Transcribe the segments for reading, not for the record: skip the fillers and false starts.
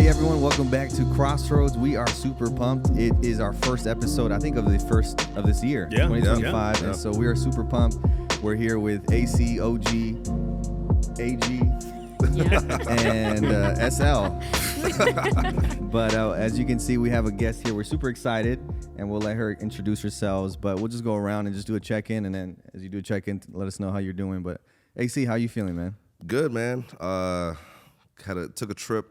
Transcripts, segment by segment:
Hey everyone, welcome back to Crossroads. We are super pumped. It is our first episode, I think, of the first of this year, 2025. And so we are super pumped. We're here with AC, OG, AG, and SL. But as you can see, we have a guest here. We're super excited, and we'll let her introduce herself. But we'll just go around and just do a check-in, and then as you do a check-in, let us know how you're doing. But AC, how you feeling, man? Good, man. Took a trip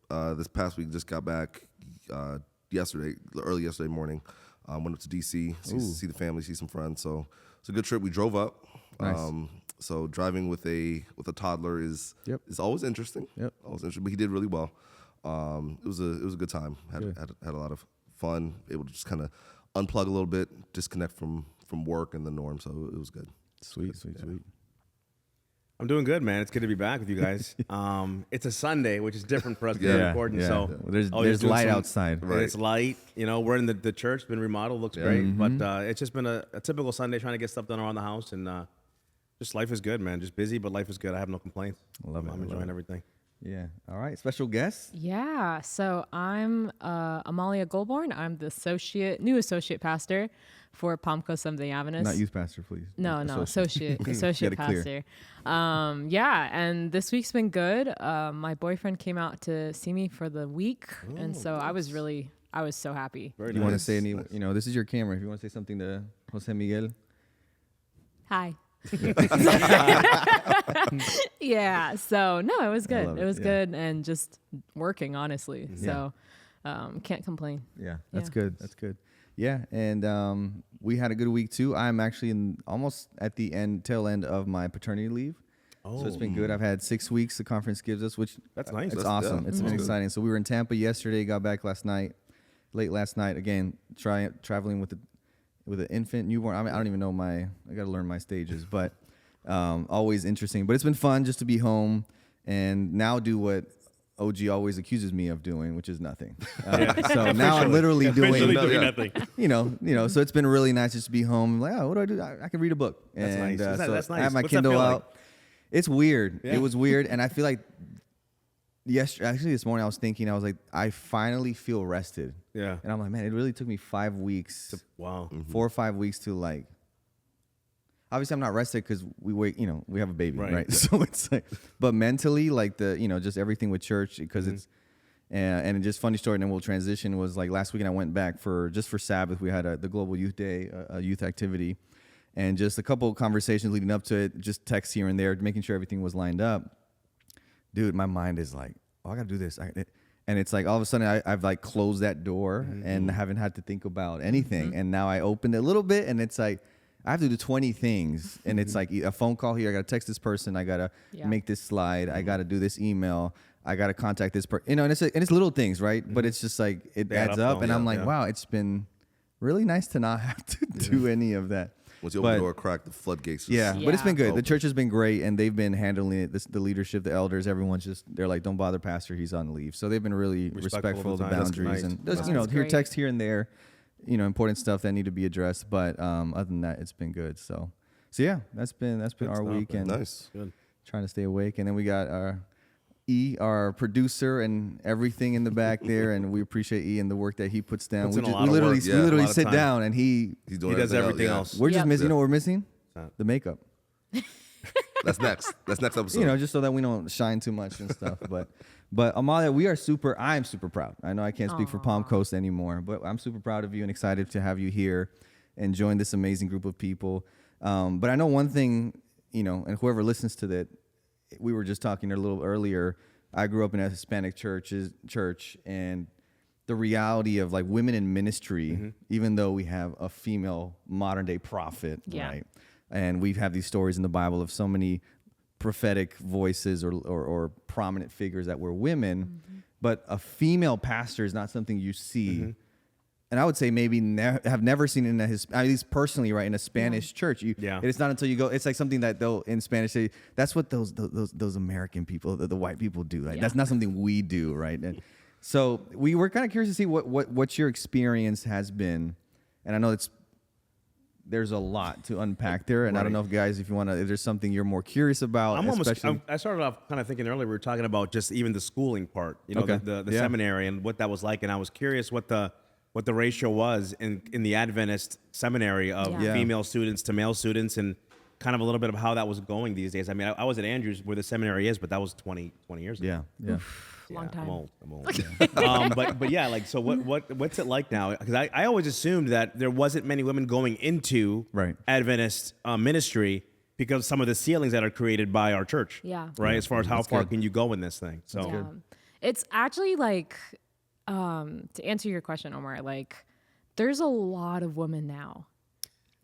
this past week. Just got back early yesterday morning. Went up to DC, see the family, see some friends. So it's a good trip. We drove up. Nice. So driving with a toddler is always interesting. Always interesting. But he did really well. It was a good time. Had a lot of fun. Able to just kind of unplug a little bit, disconnect from work and the norm. So it was good. Sweet. I'm doing good, man. It's good to be back with you guys. It's a Sunday, which is different for us because we're recording. So there's light outside. Right. It's light. You know, we're in the church, been remodeled, looks great. Mm-hmm. But it's just been a typical Sunday trying to get stuff done around the house. And just life is good, man. Just busy, but life is good. I have no complaints. I'm enjoying everything. Yeah. All right. Special guest. Yeah. So I'm Amalia Goulbourne. I'm the new associate pastor for Palmco Seventh-day Adventist. Not youth pastor, please. No, associate pastor. And this week's been good. My boyfriend came out to see me for the week, and so I was so happy. Very nice. Want to say any? This is your camera. If you want to say something to Jose Miguel. Hi. Yeah. So no, it was good. It was good, and just working, honestly. So can't complain. Yeah, that's good. That's good. Yeah, and we had a good week too. I'm actually almost at the tail end of my paternity leave. So it's been good. I've had 6 weeks the conference gives us, which that's nice. It's awesome. It's been exciting. So we were in Tampa yesterday, got back late last night. Again, traveling with an infant, newborn. I don't even know I got to learn my stages, but always interesting. But it's been fun just to be home and now do what OG always accuses me of doing, which is nothing. So now I'm literally doing nothing. So it's been really nice just to be home. Like, what do I do? I can read a book. That's nice. That's nice. I have my What's Kindle that feel out. Like? It's weird. Yeah. It was weird, and I feel like this morning I was thinking, I was like, I finally feel rested. Yeah. And I'm like, man, it really took me 5 weeks. 4 or 5 weeks to like. Obviously, I'm not rested because we have a baby, right? Yeah. So it's like, but mentally, like just everything with church, because it's, and just funny story, and then we'll transition, was like last weekend I went back for Sabbath. We had the Global Youth Day, a youth activity, and just a couple of conversations leading up to it, just texts here and there, making sure everything was lined up. Dude, my mind is like, I got to do this. And it's like all of a sudden I've like closed that door and haven't had to think about anything. And now I opened it a little bit, and it's like, I have to do 20 things, and it's like a phone call here. I got to text this person. I got to make this slide. I got to do this email. I got to contact this person. And it's little things, right? But it's just like it adds up, and I'm like, wow, it's been really nice to not have to do any of that. Once you open the door, crack the floodgates. But it's been good. The church has been great, and they've been handling it. The leadership, the elders, everyone's they're like, don't bother pastor, he's on leave. So they've been really respectful of the boundaries, and hear text here and there. Important stuff that need to be addressed, but other than that, it's been good. So yeah, that's been our week, and nice. Good. Trying to stay awake. And then we got our producer and everything in the back there, and we appreciate and the work that he puts down. We literally sit down, and he does everything else. We're just missing. You know what we're missing? The makeup. That's next episode. Just so that we don't shine too much and stuff. But Amalia, I'm super proud. I know I can't speak for Palm Coast anymore, but I'm super proud of you and excited to have you here and join this amazing group of people. But I know one thing, and whoever listens to that, we were just talking a little earlier. I grew up in a Hispanic church, and the reality of like women in ministry, even though we have a female modern day prophet, right? And we have these stories in the Bible of so many prophetic voices or prominent figures that were women, but a female pastor is not something you see. And I would say maybe have never seen it at least personally, right, in a Spanish church. It's not until you go. It's like something that they'll in Spanish say. That's what those American people, the white people do. Right? That's not something we do, right? And so we were kind of curious to see what your experience has been. And I know it's there's a lot to unpack there, and I don't know if guys, if there's something you're more curious about. I started off kind of thinking earlier, we were talking about just even the schooling part, the seminary and what that was like, and I was curious what the ratio was in the Adventist seminary of female students to male students, and kind of a little bit of how that was going these days. I mean, I was at Andrews where the seminary is, but that was 20 years ago. Yeah. Long time. I'm old. But yeah, like, so what's it like now? Because I always assumed that there wasn't many women going into Adventist ministry because some of the ceilings that are created by our church. Yeah. Right. As far as how far can you go in this thing? So it's actually like, to answer your question, Omar, like there's a lot of women now.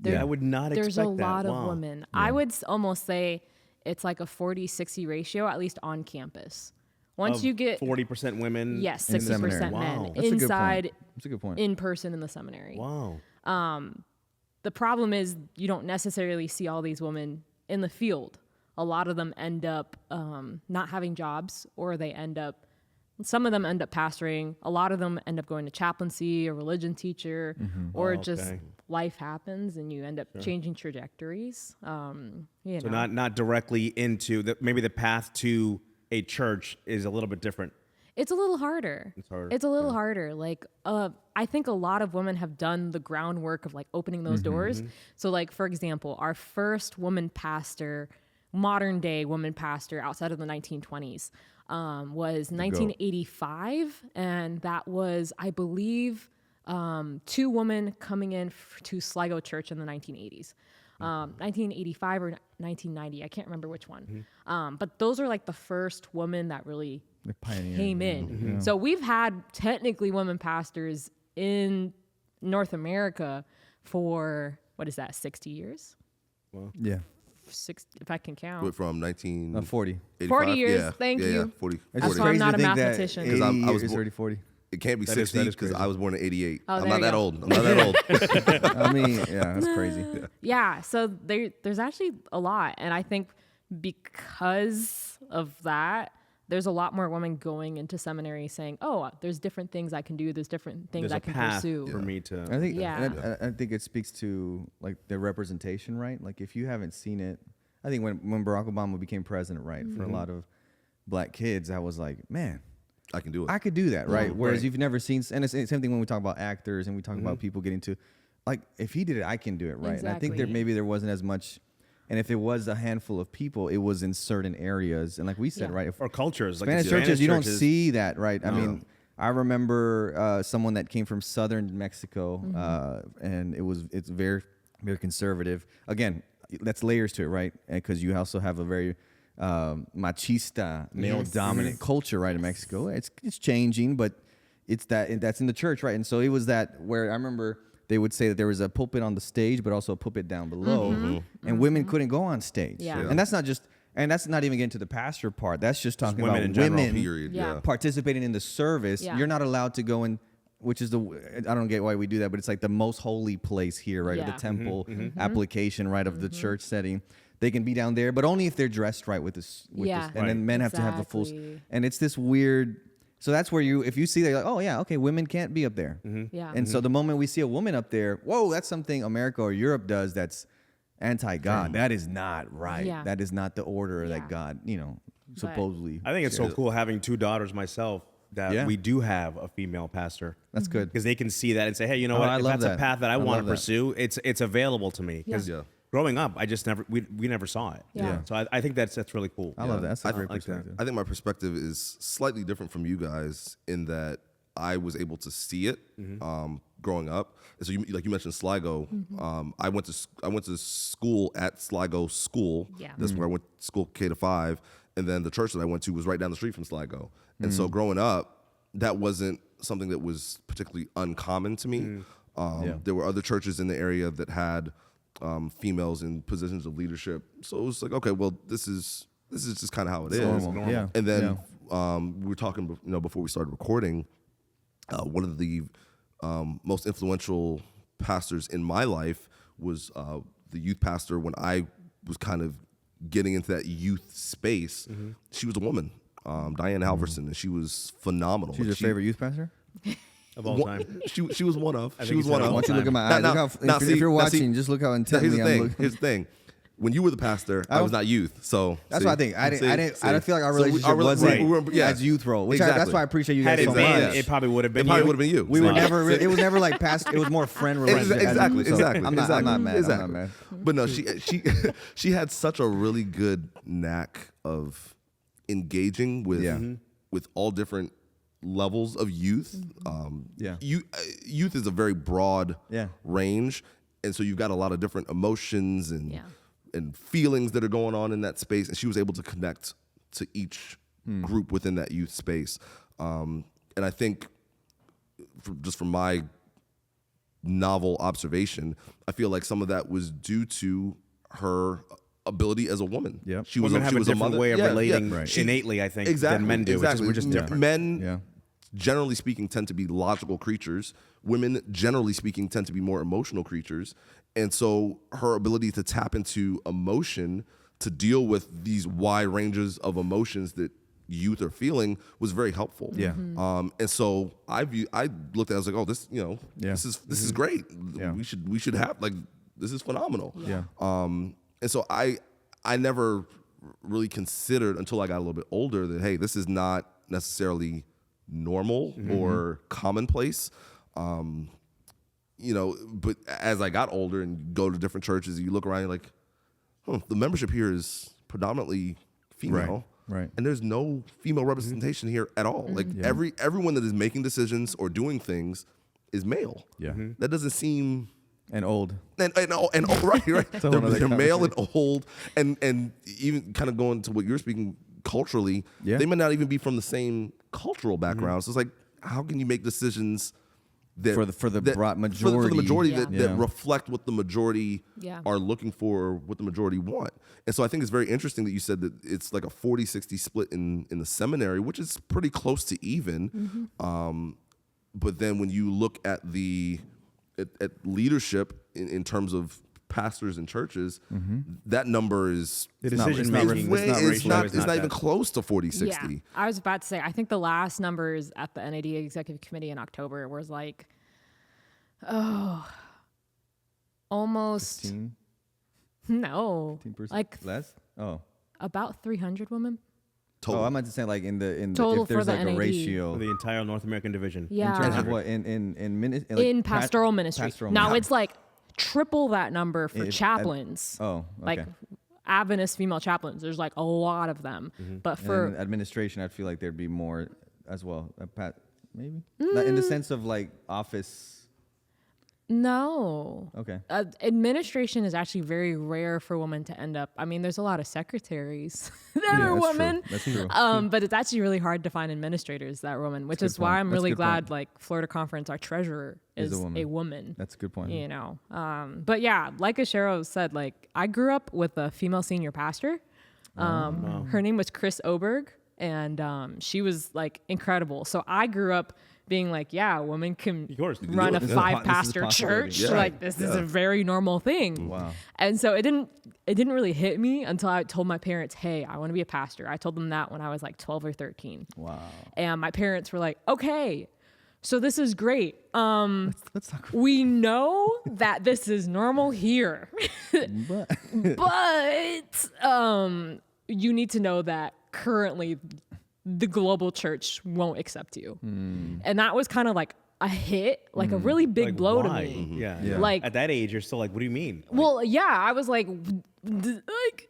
I would not expect that. There's a lot of women. Yeah. I would almost say it's like a 40-60 ratio, at least on campus. Once you get 40% women, 60% men inside. That's a good point. In person in the seminary. Wow. The problem is you don't necessarily see all these women in the field. A lot of them end up not having jobs, or some of them end up pastoring. A lot of them end up going to chaplaincy or religion teacher, or just life happens and you end up changing trajectories. So not directly into maybe the path to a church is a little bit different. It's a little harder. It's a little harder. Like, I think a lot of women have done the groundwork of like opening those doors. So like, for example, our first woman pastor, modern day woman pastor outside of the 1920s, was 1985. And that was, I believe, 2 women coming in to Sligo Church in the 1980s. 1985 or 1990. I can't remember which one. But those are like the first women that really came in. So we've had technically women pastors in North America for, 60 years? Well, yeah. 6, if I can count. From 40. 40 years, thank you. Yeah, 40. That's why I'm not a mathematician. Because I was 40. It can't be 60 because I was born in 88. Oh, I'm not that old. I mean, that's crazy. Yeah, so there's actually a lot. And I think because of that, there's a lot more women going into seminary saying, oh, there's different things I can do. There's different things I can pursue. For me to. I think it speaks to like the representation, right? Like if you haven't seen it, I think when Barack Obama became president, right, for a lot of black kids, I was like, man, I can do it. I could do that, right? Whereas you've never seen, and it's the same thing when we talk about actors and we talk about people getting to, like, if he did it, I can do it, right? Exactly. And I think maybe there wasn't as much, and if it was a handful of people, it was in certain areas. And like we said, right? Or cultures. Spanish churches, you don't see that, right? I mean, I remember someone that came from southern Mexico, and it's very, very conservative. Again, that's layers to it, right? Because you also have a very machista, male-dominant culture, right, in Mexico. It's changing, but that's in the church, right? And so it was that where I remember they would say that there was a pulpit on the stage, but also a pulpit down below, and women couldn't go on stage. And that's not even getting to the pastor part. That's just talking about women participating in the service. You're not allowed to go in, which is I don't get why we do that, but it's like the most holy place here, right? The temple application, right, of the church setting. They can be down there, but only if they're dressed right with this. And then men have to have the full. And it's this weird. So that's where if you see that, you're like, oh yeah, okay, women can't be up there. And so the moment we see a woman up there, whoa, that's something America or Europe does that's anti-God. That is not right. That is not the order that God, supposedly. I think it's so cool having 2 daughters myself that we do have a female pastor. That's good. Because they can see that and say, hey, you know what? If that's a path that I want to pursue, it's available to me. Because growing up, I just we never saw it. So I think that's really cool. I love that. That's a great perspective. I think my perspective is slightly different from you guys in that I was able to see it growing up. So you mentioned Sligo. I went to school at Sligo School. That's where I went to school K-5, and then the church that I went to was right down the street from Sligo. And so growing up, that wasn't something that was particularly uncommon to me. There were other churches in the area that had females in positions of leadership. So it was like, okay, well, this is just kind of how it is. Normal. Yeah. And then we were talking, before we started recording. One of the most influential pastors in my life was the youth pastor when I was kind of getting into that youth space. She was a woman, Diane Halverson, and she was phenomenal. She's your favorite youth pastor? of all time. She was one of. She was one of. Why don't you look at my eyes? If you're watching, just look how intently I'm looking. Here's the thing. When you were the pastor, I was not youth, so that's what I think. I didn't feel like our relationship wasn't as youth role, which that's why I appreciate you guys so much. It probably would have been. You. We were never. It was never like past. It was more friend relationship. Exactly. I'm not mad. But no, she had such a really good knack of engaging with all different levels of youth. Youth is a very broad range, and so you've got a lot of different emotions and feelings that are going on in that space, and she was able to connect to each group within that youth space. And I think, from my novel observation, I feel like some of that was due to her ability as a woman. Yeah, she was a different mother. Way of relating innately, I think, than men do. Exactly. We're just different. Men, generally speaking, tend to be logical creatures. Women, generally speaking, tend to be more emotional creatures. And so her ability to tap into emotion to deal with these wide ranges of emotions that youth are feeling was very helpful. Yeah. And so I looked at it, I was like, oh, this is great. Yeah. We should have, like, this is phenomenal. Yeah. And so I never really considered until I got a little bit older that, hey, this is not necessarily normal or commonplace. But as I got older and you go to different churches, you look around, you're like, the membership here is predominantly female. Right. And there's no female representation here at all. Like everyone that is making decisions or doing things is male. Yeah. That doesn't seem... And old. And old, right. They're male and old. And even kind of going to what you're speaking culturally, they may not even be from the same cultural background. So it's like, how can you make decisions that for the majority, for the majority that reflect what the majority are looking for, what the majority want? And so I think it's very interesting that you said that it's like a 40-60 split in the seminary, which is pretty close to even. But then when you look at at leadership in terms of pastors and churches, that number is it's not even close to 40-60. Yeah, I was about to say, I think the last numbers at the NAD Executive Committee in October was like, almost 15? No, 15%? like less. About 300 women. Total. I meant to say like in the if there's like NAD. a ratio for the entire North American division. Yeah. In terms of what in pastoral ministry. Now it's like triple that number for chaplains. Okay. Like Adventist female chaplains. There's like a lot of them. But for administration, I'd feel like there'd be more as well. Maybe in the sense of like office. No. Okay. Administration is actually very rare for women to end up. I mean, there's a lot of secretaries that are women. That's true. But it's actually really hard to find administrators that are women, which is why I'm really glad like Florida Conference, our treasurer is a woman. That's a good point. You know. But yeah, like Ashero said, like I grew up with a female senior pastor. Her name was Chris Oberg, and she was like incredible. So I grew up being like, a woman can run a 5-pastor church. Yeah. Like this is a very normal thing. Wow. And so it didn't really hit me until I told my parents, hey, I want to be a pastor. I told them that when I was like 12 or 13. Wow. And my parents were like, okay, so this is great. Let's talk about we know that this is normal here. but you need to know that currently the global church won't accept you. And that was kind of like a hit, like a really big blow to me. Yeah. Like at that age, you're still like, what do you mean? Well, I was like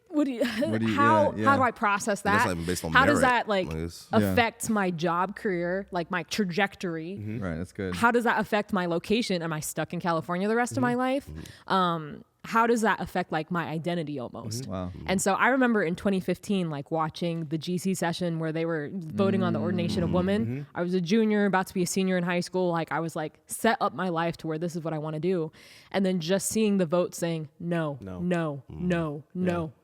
what do you how do I process that? That's not even based on how merit. Does that like affect my job career, like my trajectory? Right, that's good. How does that affect my location? Am I stuck in California the rest of my life? How does that affect like my identity almost? Wow. And so I remember in 2015, like watching the GC session where they were voting on the ordination of women. I was a junior, about to be a senior in high school. Like I was like set up my life to where this is what I want to do. And then just seeing the vote saying no.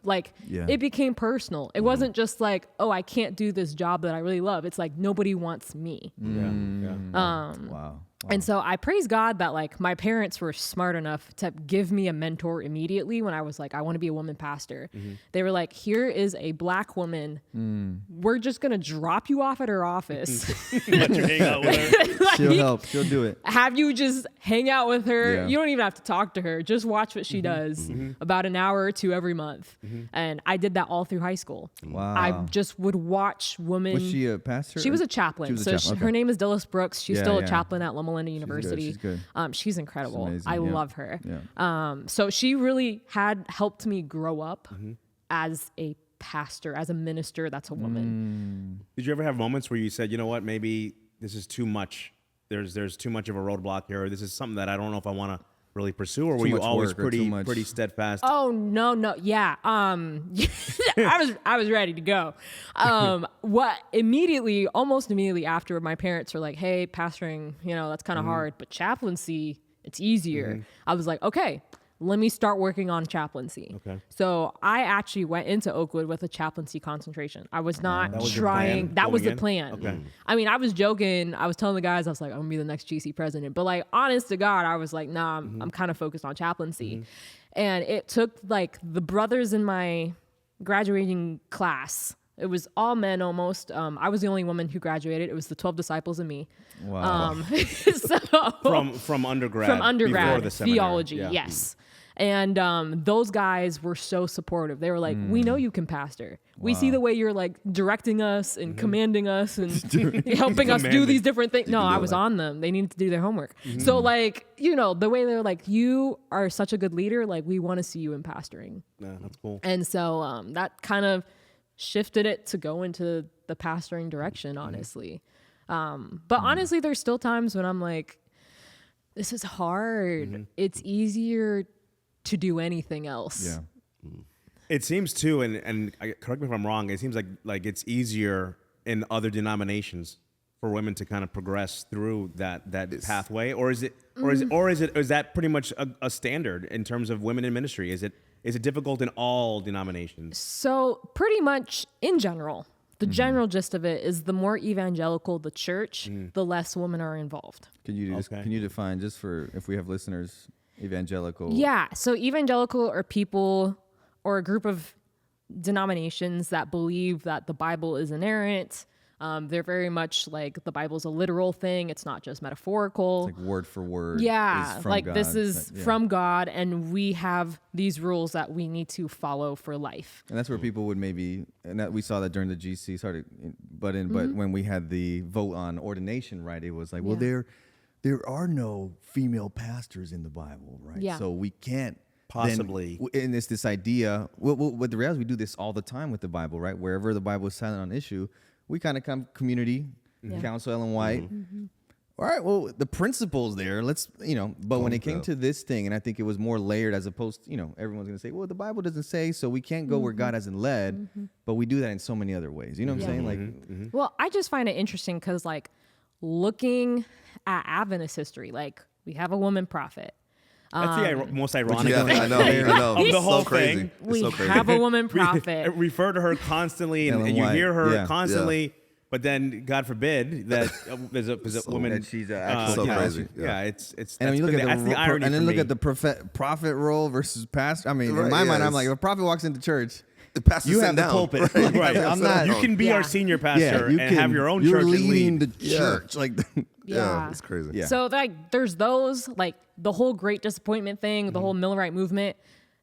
Like it became personal. It wasn't just like, oh, I can't do this job that I really love. It's like nobody wants me. Wow. And so I praise God that like my parents were smart enough to give me a mentor immediately when I was like, I want to be a woman pastor. They were like, here is a black woman. We're just going to drop you off at her office. Let you hang out with her. Like, She'll help. She'll do it. have you just hang out with her. Yeah. You don't even have to talk to her. Just watch what she does about an hour or two every month. And I did that all through high school. Wow. I just would watch women. Was she a pastor? She was a chaplain. She was a chaplain. Her Okay. name is Dillis Brooks. She's Yeah, still yeah. a chaplain at Loma Linda University. She's good. She's incredible. She's amazing, I yeah. love her. Yeah. So she really had helped me grow up as a pastor, as a minister. That's a woman. Did you ever have moments where you said, you know what, maybe this is too much? There's too much of a roadblock here, or this is something that I don't know if I want to really pursue, or were you much always work or too much- pretty steadfast? Oh no, yeah. I was ready to go. Almost immediately after, my parents were like, "Hey, pastoring, that's kind of hard, but chaplaincy, it's easier." I was like, "Okay, let me start working on chaplaincy." Okay. So I actually went into Oakwood with a chaplaincy concentration. I was not That was your plan trying. That was going the in? plan. Okay. I mean, I was joking. I was telling the guys, I was like, I'm gonna be the next GC president. But like, honest to God, I was like, nah, I'm kind of focused on chaplaincy. And it took like the brothers in my graduating class. It was all men almost. I was the only woman who graduated. It was the 12 disciples and me. Wow. So From undergrad. from undergrad, before the seminary. theology, Yeah. yes. And those guys were so supportive. They were like, we know you can pastor. We see the way you're like directing us and commanding us and helping us do Commanding. these different things. No, I was on them. They needed to do their homework. So like, the way they're like, you are such a good leader. Like, we want to see you in pastoring. Yeah, that's cool. And so that kind of shifted it to go into the pastoring direction, honestly. But honestly, there's still times when I'm like, this is hard. It's easier to do anything else. Yeah. It seems too, and correct me if I'm wrong. It seems like it's easier in other denominations for women to kind of progress through that pathway, or is that pretty much a standard in terms of women in ministry? Is it difficult in all denominations? So pretty much in general, the general gist of it is the more evangelical the church, the less women are involved. Can you define, just for if we have listeners, evangelical? Yeah. So evangelical are people or a group of denominations that believe that the Bible is inerrant. They're very much like the Bible's a literal thing. It's not just metaphorical. It's like word for word. Yeah, is from like God. this is Yeah. from God, and we have these rules that we need to follow for life. And that's where people would maybe, and that we saw that during the GC, but when we had the vote on ordination, right? It was like, well, Yeah. there are no female pastors in the Bible, right? Yeah. So we can't Possibly. and it's this idea. Well, the reality, we do this all the time with the Bible, right? Wherever the Bible is silent on issue, we kind of come community, counsel Ellen White. All right, well, the principle's there. Let's, but when it came to this thing, and I think it was more layered as opposed to, everyone's going to say, well, the Bible doesn't say, so we can't go where God hasn't led, but we do that in so many other ways. You know what I'm saying? Like, Well, I just find it interesting because, like, looking at Adventist history, like, we have a woman prophet. That's the most ironic Yeah, thing I know. of the It's whole so crazy. thing. It's We so crazy. have a woman prophet. Refer to her constantly, and Ellen you White. hear her Yeah. constantly. But then, God forbid that there's a woman. that she's actually So you know, crazy. Yeah, it's and when you look at that's the irony. and then for look me. at the prophet role versus pastor. I mean, in Right, my yeah, mind, I'm it's- like, if a prophet walks into church, The pastor's you sitting have the down. pulpit. Right. Right. I'm not. You can be Yeah. our senior pastor you and have your own you're church and leading lead. the church. Like, Yeah, it's crazy. Yeah. So, like, there's those, like, the whole Great Disappointment thing, the whole Millerite movement,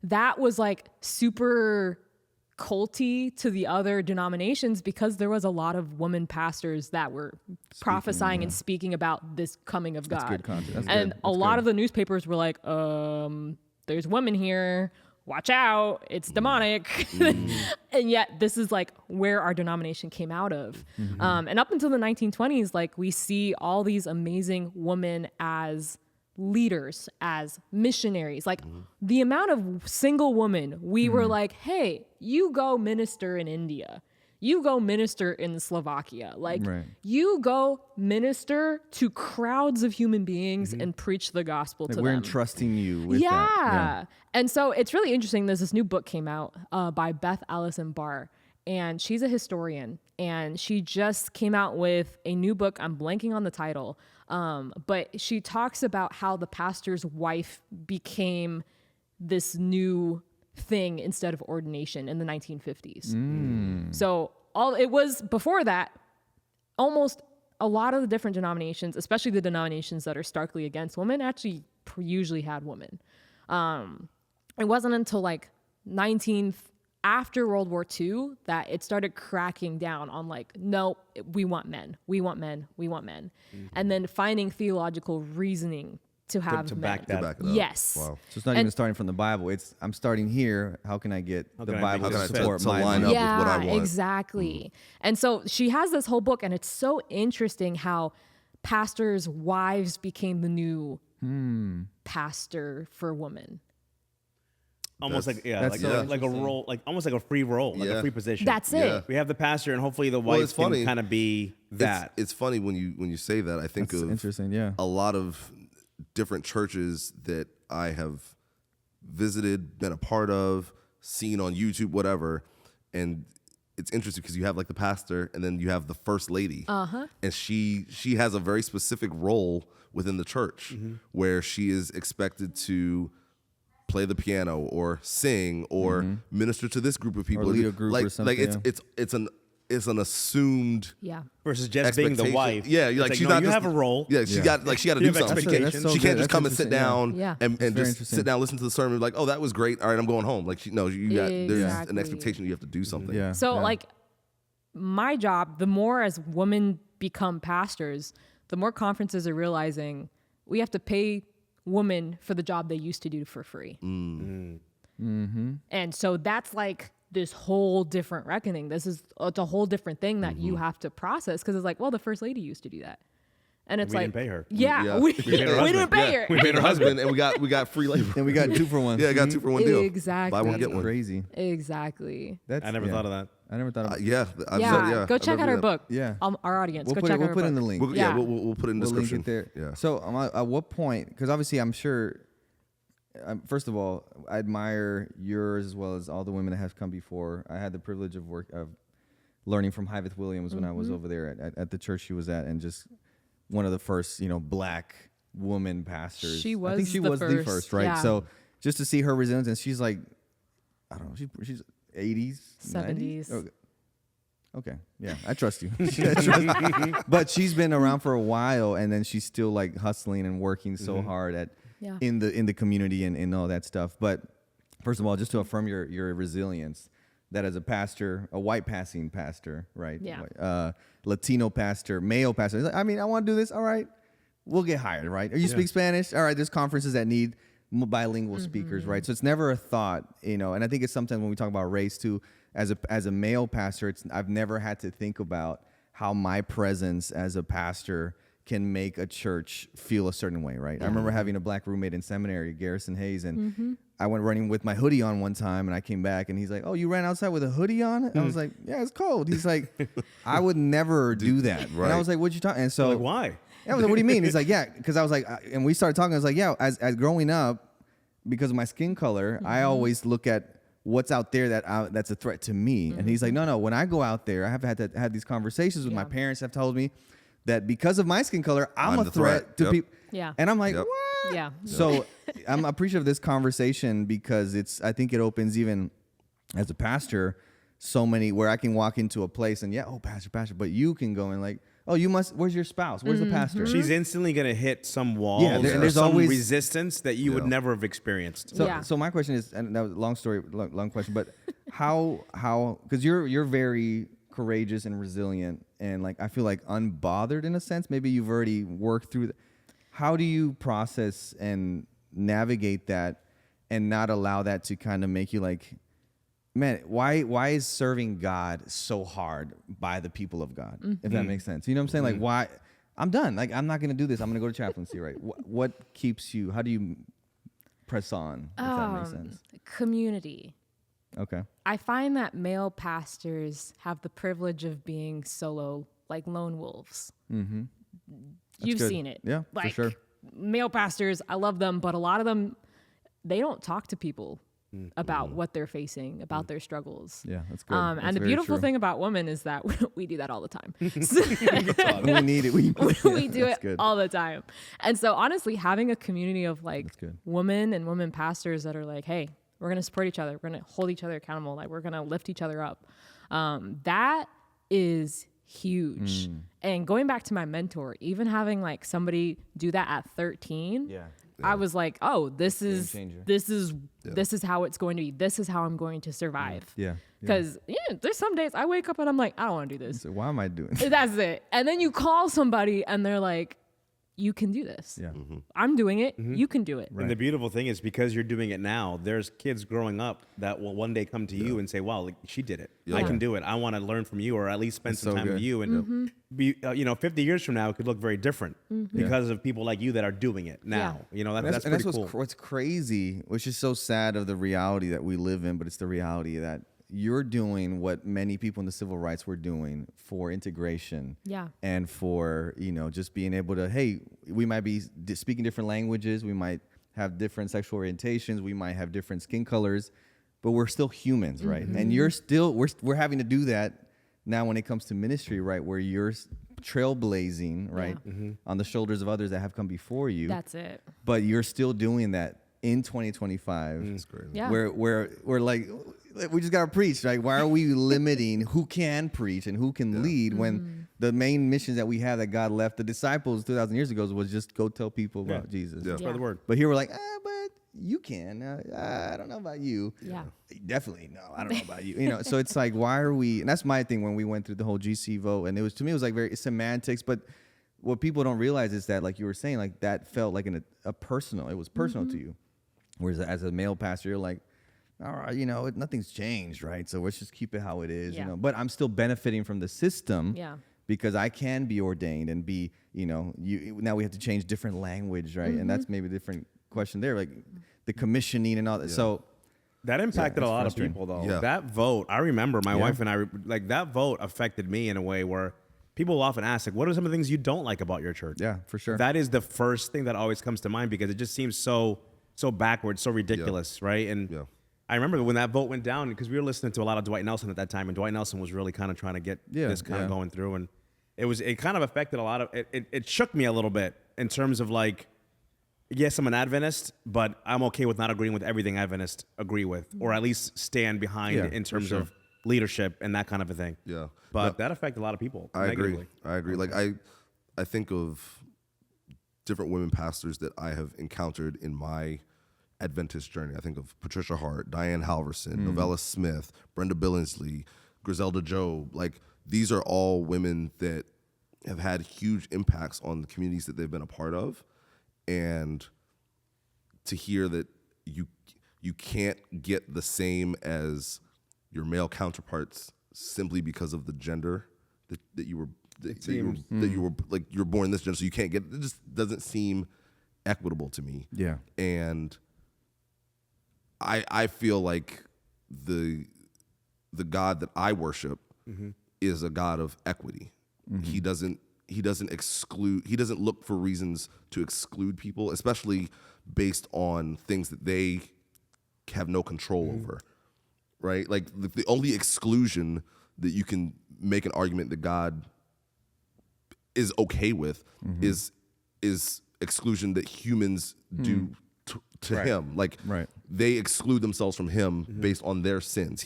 that was, like, super culty to the other denominations because there was a lot of women pastors that were prophesying and speaking about this coming of God. good content. That's and good. a That's lot good. of the newspapers were like, there's women here. Watch out. It's demonic. And yet this is like where our denomination came out of. And up until the 1920s, like we see all these amazing women as leaders, as missionaries. Like the amount of single women we were like, hey, you go minister in India. You go minister in Slovakia. Like, Right. you go minister to crowds of human beings and preach the gospel Like to we're them. entrusting you with Yeah. that. And so it's really interesting. There's this new book came out by Beth, Allison, Barr. and she's a historian, and she just came out with a new book. I'm blanking on the title, but she talks about how the pastor's wife became this new thing instead of ordination in the 1950s. So it was before that, almost a lot of the different denominations, especially the denominations that are starkly against women, actually usually had women. It wasn't until like after World War II that it started cracking down on like, no, we want men, we want men, we want men. And then finding theological reasoning to have to men. back that up. Yes. Wow. So it's not even starting from the Bible. I'm starting here. How can I get the Bible to support my line up with what I want? Exactly. And so she has this whole book, and it's so interesting how pastors' wives became the new pastor for women. Almost like like a role, like almost like a free role, like a free position. That's it. We have the pastor, and hopefully the wife can kind of be that. It's funny when you say that. I think That's of interesting. Yeah. a lot of different churches that I have visited, been a part of, seen on YouTube, whatever, and it's interesting because you have like the pastor, and then you have the first lady, and she has a very specific role within the church where she is expected to play the piano or sing or minister to this group of people, or lead a group like, or something. Like it's an assumed versus just being the wife. Yeah, like she's not. You just, have a role. Yeah, she got to do something. Expectations. So She can't just come and sit down and very just sit down, listen to the sermon, like, oh, that was great. All right, I'm going home. Like, there's an expectation you have to do something. Yeah. So like my job, the more as women become pastors, the more conferences are realizing we have to pay women for the job they used to do for free. And so that's like this whole different reckoning. It's a whole different thing that you have to process, because it's like, well, the first lady used to do that. And it's We like, didn't pay her. We didn't pay her. We paid her husband, and we got free labor. And we got 2 for 1. Yeah, I got 2 for 1 deal. Exactly. Buy one, That's get one. crazy. Exactly. I never thought of that. I never thought of it. Go check out our book. Yeah. Our audience. We'll go put check it, out we'll put our in the book. link. We'll put it in the We'll link description. it there. Yeah. So at what point, because obviously I'm sure, first of all, I admire yours as well as all the women that have come before. I had the privilege of learning from Hyveth Williams when I was over there at the church she was at, and just one of the first, black woman pastors. I think she was the first, right? Yeah. So just to see her resilience, and she's like, I don't know, she's 80s, 70s. 90s? Okay, yeah, I trust you. But she's been around for a while, and then she's still like hustling and working so hard in the community and all that stuff. But first of all, just to affirm your resilience, that as a pastor, a white passing pastor, right? Yeah. Latino pastor, male pastor. He's like, I mean, I want to do this. All right, we'll get hired, right? Or you speak Spanish? All right, there's conferences that need bilingual speakers, right? So it's never a thought, and I think it's sometimes when we talk about race too, as a male pastor, I've never had to think about how my presence as a pastor can make a church feel a certain way, right? I remember having a black roommate in seminary, Garrison Hayes, and I went running with my hoodie on one time, and I came back, and he's like, "Oh, you ran outside with a hoodie on?" And I was like, "Yeah, it's cold." He's like, "I would never do that." Right. And I was like, "What you talking?" And so, like, why? I was like, "What do you mean?" He's like, "Yeah," because I was like, and we started talking. I was like, "Yeah," as growing up, because of my skin color, I always look at what's out there that's a threat to me. And he's like, no, when I go out there, I have had to have these conversations with my parents have told me that because of my skin color, I'm a threat to people. Yeah. And I'm like, what? Yeah. So I'm appreciative of this conversation, because I think it opens, even as a pastor, so many where I can walk into a place and pastor, but you can go and like, oh, where's your spouse? Where's the pastor? She's instantly going to hit some walls and there's always resistance that you would never have experienced. So my question is, and that was a long question, but how, because you're very courageous and resilient, and like, I feel like unbothered in a sense. Maybe you've already worked through how do you process and navigate that and not allow that to kind of make you like, man, why is serving God so hard by the people of God? If that makes sense. You know what I'm saying? Like, why? I'm done. Like, I'm not going to do this. I'm going to go to chaplaincy, right? What keeps you? How do you press on, if that makes sense? Community. Okay. I find that male pastors have the privilege of being solo, like lone wolves. Mm-hmm. You've seen it. Yeah, like, for sure. Male pastors, I love them, but a lot of them, they don't talk to people. about what they're facing, about their struggles. Yeah, that's good. And the beautiful thing about women is that we do that all the time. We need it. We do it all the time. And so honestly, having a community of like women and women pastors that are like, hey, we're going to support each other. We're going to hold each other accountable. Like we're going to lift each other up. That is huge. And going back to my mentor, even having like somebody do that at 13, I was like, oh, this is how it's going to be. This is how I'm going to survive. Because there's some days I wake up and I'm like, I don't want to do this. So why am I doing this? That's it. And then you call somebody and they're like, you can do this. I'm doing it. You can do it. Right. And the beautiful thing is because you're doing it now, there's kids growing up that will one day come to you and say, wow, like, she did it. I can do it. I want to learn from you or at least spend some time with you. And be, 50 years from now, it could look very different because of people like you that are doing it now. That's pretty cool. What's crazy, which is so sad of the reality that we live in, but it's the reality that you're doing what many people in the civil rights were doing for integration and for, just being able to, hey, we might be speaking different languages. We might have different sexual orientations. We might have different skin colors, but we're still humans, right? And we're having to do that now when it comes to ministry, right? Where you're trailblazing, right? On the shoulders of others that have come before you. That's it. But you're still doing that in 2025. That's great. Yeah. Where we're like, we just got to preach. Like, why are we limiting who can preach and who can lead when the main missions that we have that God left the disciples 2,000 years ago was just go tell people about Jesus. Spread the word. But here we're like, but you can. I don't know about you. Yeah. Definitely no. I don't know about you. So it's like, why are we? And that's my thing when we went through the whole GC vote, and it was like very semantics, but what people don't realize is that, like you were saying, like that felt like a personal. It was personal to you. Whereas as a male pastor, you're like, all right, nothing's changed, right? So let's just keep it how it is, But I'm still benefiting from the system because I can be ordained and be, now we have to change different language, right? And that's maybe a different question there, like the commissioning and all that. So that impacted a lot of people, though. Yeah. That vote, I remember my wife and I, like that vote affected me in a way where people often ask, like, what are some of the things you don't like about your church? Yeah, for sure. That is the first thing that always comes to mind because it just seems so backwards, so ridiculous, right? And I remember when that vote went down because we were listening to a lot of Dwight Nelson at that time, and Dwight Nelson was really kind of trying to get this kind of going through, and it kind of affected a lot of it shook me a little bit in terms of like, yes, I'm an Adventist, but I'm okay with not agreeing with everything Adventists agree with, or at least stand behind in terms of leadership and that kind of a thing. Yeah, but that affected a lot of people. I agree. Like I think of different women pastors that I have encountered in my Adventist journey. I think of Patricia Hart, Diane Halverson, Novella Smith, Brenda Billingsley, Griselda Job. Like, these are all women that have had huge impacts on the communities that they've been a part of. And to hear that you can't get the same as your male counterparts simply because of the gender that you were like, you're born this gender, so you can't get it. Just doesn't seem equitable to me. Yeah. And I feel like the God that I worship is a God of equity. He doesn't exclude. He doesn't look for reasons to exclude people, especially based on things that they have no control over. Right? Like the only exclusion that you can make an argument that God is okay with is exclusion that humans do to him. Like, they exclude themselves from him based on their sins.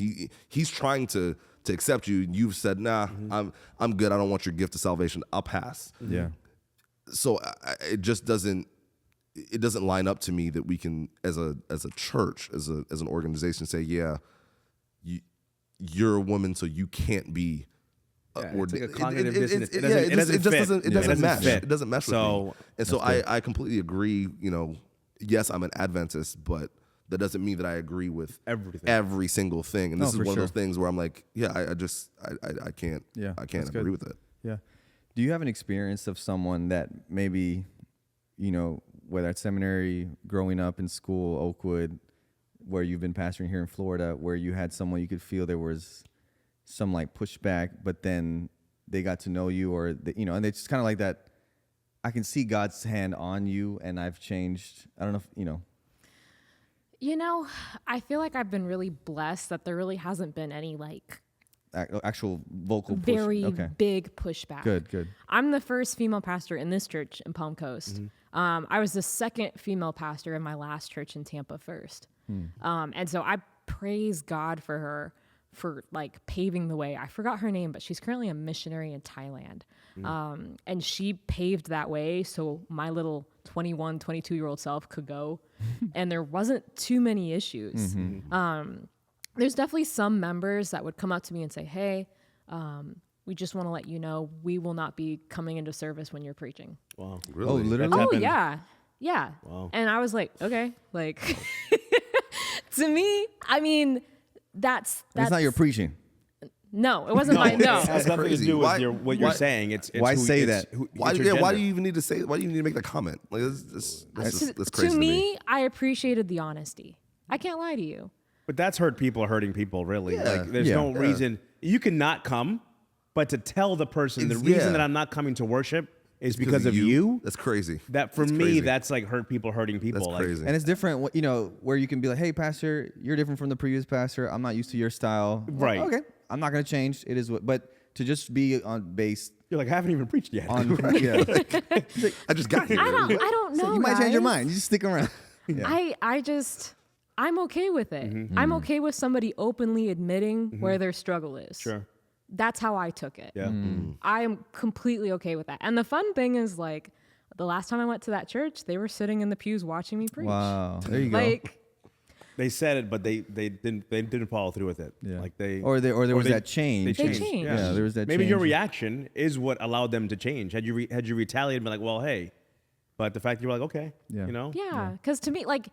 He's trying to accept you. You've said, nah, I'm good. I don't want your gift of salvation. I'll pass. Yeah. So it just doesn't line up to me that we can, as a church, as an organization, say, you're a woman, so you can't be. It's like a cognitive dissonance. It doesn't mesh. Fit. It doesn't mesh with me. And so I completely agree. Yes, I'm an Adventist, but that doesn't mean that I agree with every single thing. And this is one of those things where I'm like, I can't agree with it. Yeah. Do you have an experience of someone that maybe, whether at seminary, growing up in school, Oakwood, where you've been pastoring here in Florida, where you had someone you could feel there was some like pushback, but then they got to know you, or and it's just kind of like that. I can see God's hand on you, and I've changed. I don't know if You know, I feel like I've been really blessed that there really hasn't been any like actual vocal very big pushback. Good. I'm the first female pastor in this church in Palm Coast. I was the second female pastor in my last church in Tampa first. And so I praise God for her for like paving the way. I forgot her name, but she's currently a missionary in Thailand. And she paved that way so my little 21, 22-year-old self could go. And there wasn't too many issues. There's definitely some members that would come up to me and say, hey, we just want to let you know we will not be coming into service when you're preaching. Wow. Really? Oh, literally? Oh, yeah. Yeah. Wow. And I was like, okay. Like, to me, I mean, that's not your preaching. No, it wasn't my, no. It has nothing to do with Why- what you're saying. It's why say that? Why do you even need to say? Why do you need to make that comment? Like that's crazy To me, I appreciated the honesty. I can't lie to you. But that's hurting people, really. Yeah. Like, there's no reason. You can not come, but to tell the person the reason that I'm not coming to worship is because of you. That's crazy. That for me, that's like hurting people. That's like, crazy. And it's different, where you can be like, hey, pastor, you're different from the previous pastor. I'm not used to your style. Right. Well, okay. I'm not going to change. It is what, but to just be on base. You're like, I haven't even preached yet. Yeah. I just got here. I don't know. So you might change your guys. mind. You just stick around. Yeah. I'm okay with it. I'm okay with somebody openly admitting where their struggle is. Sure. That's how I took it. Yeah. I am completely okay with that. And the fun thing is, like, the last time I went to that church, they were sitting in the pews watching me preach. Wow. There you go. Like, They said it, but they didn't follow through with it. Yeah. Like there was that change. They changed. Yeah, there was that Maybe change. your reaction is what allowed them to change. Had you retaliated and been like, well, hey, but the fact you were like, okay, Yeah. yeah. Because to me, like,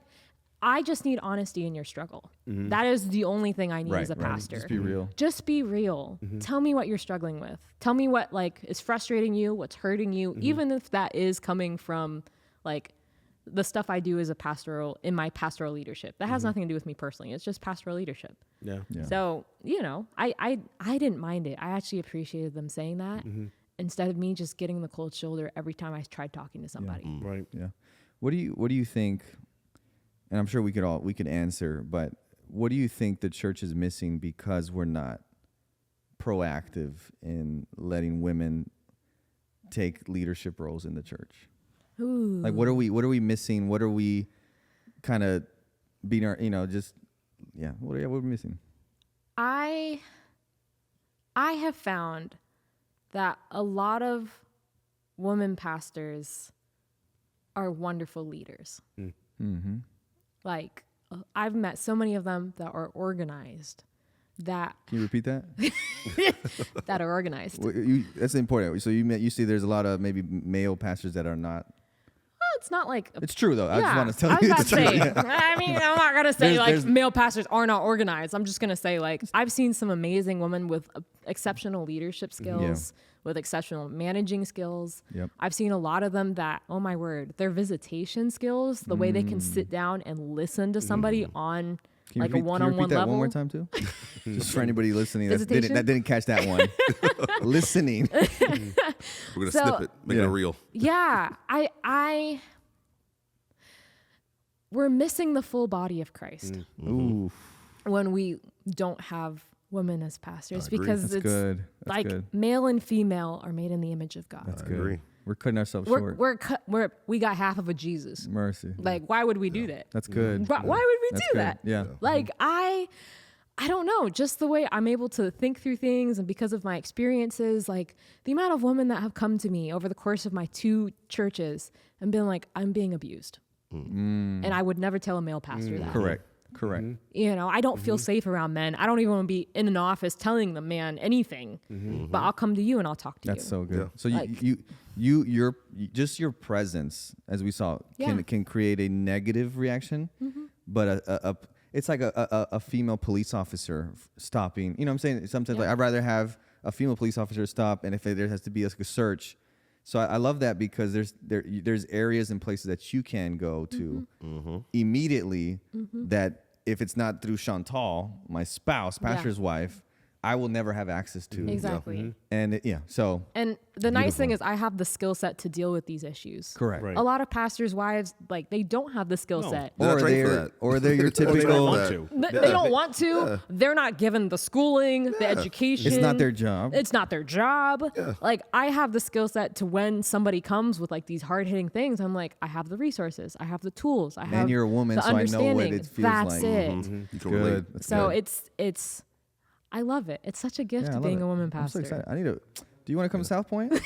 I just need honesty in your struggle. That is the only thing I need as a pastor. Just be real. Just be real. Tell me what you're struggling with. Tell me what, like, is frustrating you, what's hurting you, even if that is coming from, like, the stuff I do as in my pastoral leadership. That has nothing to do with me personally. It's just pastoral leadership. Yeah. So, I didn't mind it. I actually appreciated them saying that instead of me just getting the cold shoulder every time I tried talking to somebody. Right. Yeah. What do you think? And I'm sure we could answer, but what do you think the church is missing because we're not proactive in letting women take leadership roles in the church? Ooh. Like, what are we missing? What are we kind of being what are we missing? I have found that a lot of women pastors are wonderful leaders. Mm-hmm. Like, I've met so many of them that are organized. Can you repeat that? That are organized. Well, that's important. So you see there's a lot of maybe male pastors that are not. Well, it's not like It's true though. I just want to tell I was you about it's to true. say, I mean, I'm not gonna say There's male pastors are not organized. I'm just gonna say, like, I've seen some amazing women with exceptional leadership skills, with exceptional managing skills. Yep. I've seen a lot of them that, oh my word, their visitation skills, the way they can sit down and listen to somebody on like a one-on-one that level. one more time too? Just for anybody listening that Visitation? didn't catch that one. Listening. We're gonna snip it, make it real. Yeah, we're missing the full body of Christ Ooh. when we don't have women as pastors, agree. because That's it's good. That's like good. male and female are made in the image of God. That's I good. agree. We're cutting ourselves short. We got half of a Jesus. Mercy. Like, why would we do that? That's good. Why would we That's do good. that? Yeah. Like, I don't know, just the way I'm able to think through things, and because of my experiences, like the amount of women that have come to me over the course of my 2 churches and been like, I'm being abused. And I would never tell a male pastor that. Correct. I don't feel safe around men. I don't even want to be in an office telling the man anything, but I'll come to you and I'll talk to you. That's so good. Yeah. So Like- your just your presence, as we saw, can create a negative reaction, but it's like a female police officer stopping. You know what I'm saying? Sometimes like I'd rather have a female police officer stop, and if there has to be a search. So I love that, because there's areas and places that you can go to immediately that if it's not through Chantal, my spouse, pastor's wife, I will never have access to. Exactly. And so. And the nice thing is I have the skill set to deal with these issues. Correct. Right. A lot of pastors' wives, like, they don't have the skill set. Or they're your typical. They don't want to. They don't want to. Yeah. They're not given the schooling, the education. It's not their job. It's not their job. Yeah. Like, I have the skill set to when somebody comes with like these hard hitting things, I'm like, I have the resources, I have the tools, I have. And you're a woman, the so I know what it feels That's like. it. You can Good. relate. That's So good. it's. I love it. It's such a gift I love being it. a woman I'm so pastor. excited. Do you want to come to South Point?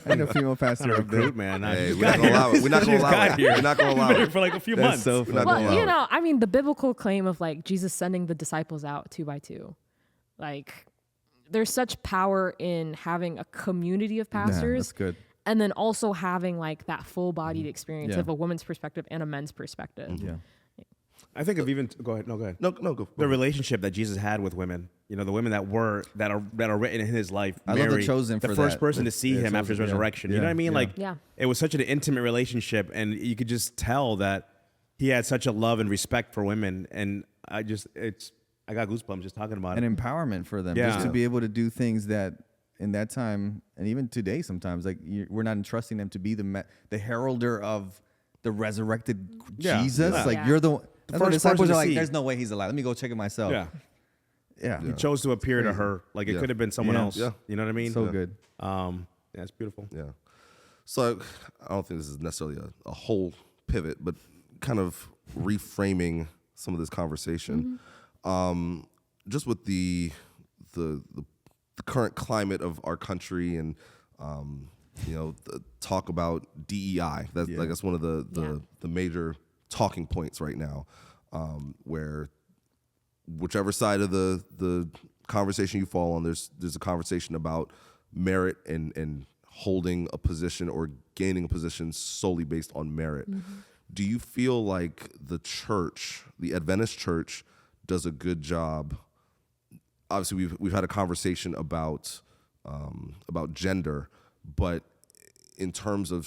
I need a female pastor up there. Recruit, man. Hey, we're not gonna allow it. We're not gonna allow it. We're not gonna allow it For like a few That's months. so We're not funny. gonna Well, allow you it. know, I mean, the biblical claim of like Jesus sending the disciples out 2 by 2, like there's such power in having a community of Yeah, pastors. that's good. And then also having like that full-bodied experience Yeah. of a woman's perspective and a men's perspective. Yeah. I think of even go ahead. No, go ahead. No, go. The relationship that Jesus had with women, you know, the women that are written in his life. I love the Mary, chosen the for first that. person to see Yeah, him after his chosen, yeah. resurrection. Yeah, You know what I mean? yeah. Like, Yeah. it was such an intimate relationship, and you could just tell that he had such a love and respect for women. And I got goosebumps just talking about it. An empowerment for them, Yeah. just to be able to do things that in that time and even today sometimes like we're not entrusting them to be the heralder of the resurrected Yeah. Jesus. Yeah. Like Yeah. you're the first disciples person are to like, see. there's no way he's alive. Let me go check it myself. Yeah. He Yeah. chose to appear to her. Like, it Yeah. could have been someone Yeah. else. Yeah. You know what I mean? So good. Yeah, it's beautiful. Yeah. So I don't think this is necessarily a whole pivot, but kind of reframing some of this conversation. Just with the current climate of our country and the talk about DEI. That's like that's one of the major talking points right now, where whichever side of the conversation you fall on, there's a conversation about merit and holding a position or gaining a position solely based on merit. Do you feel like the church, the Adventist church, does a good job? Obviously, we've had a conversation about gender, but in terms of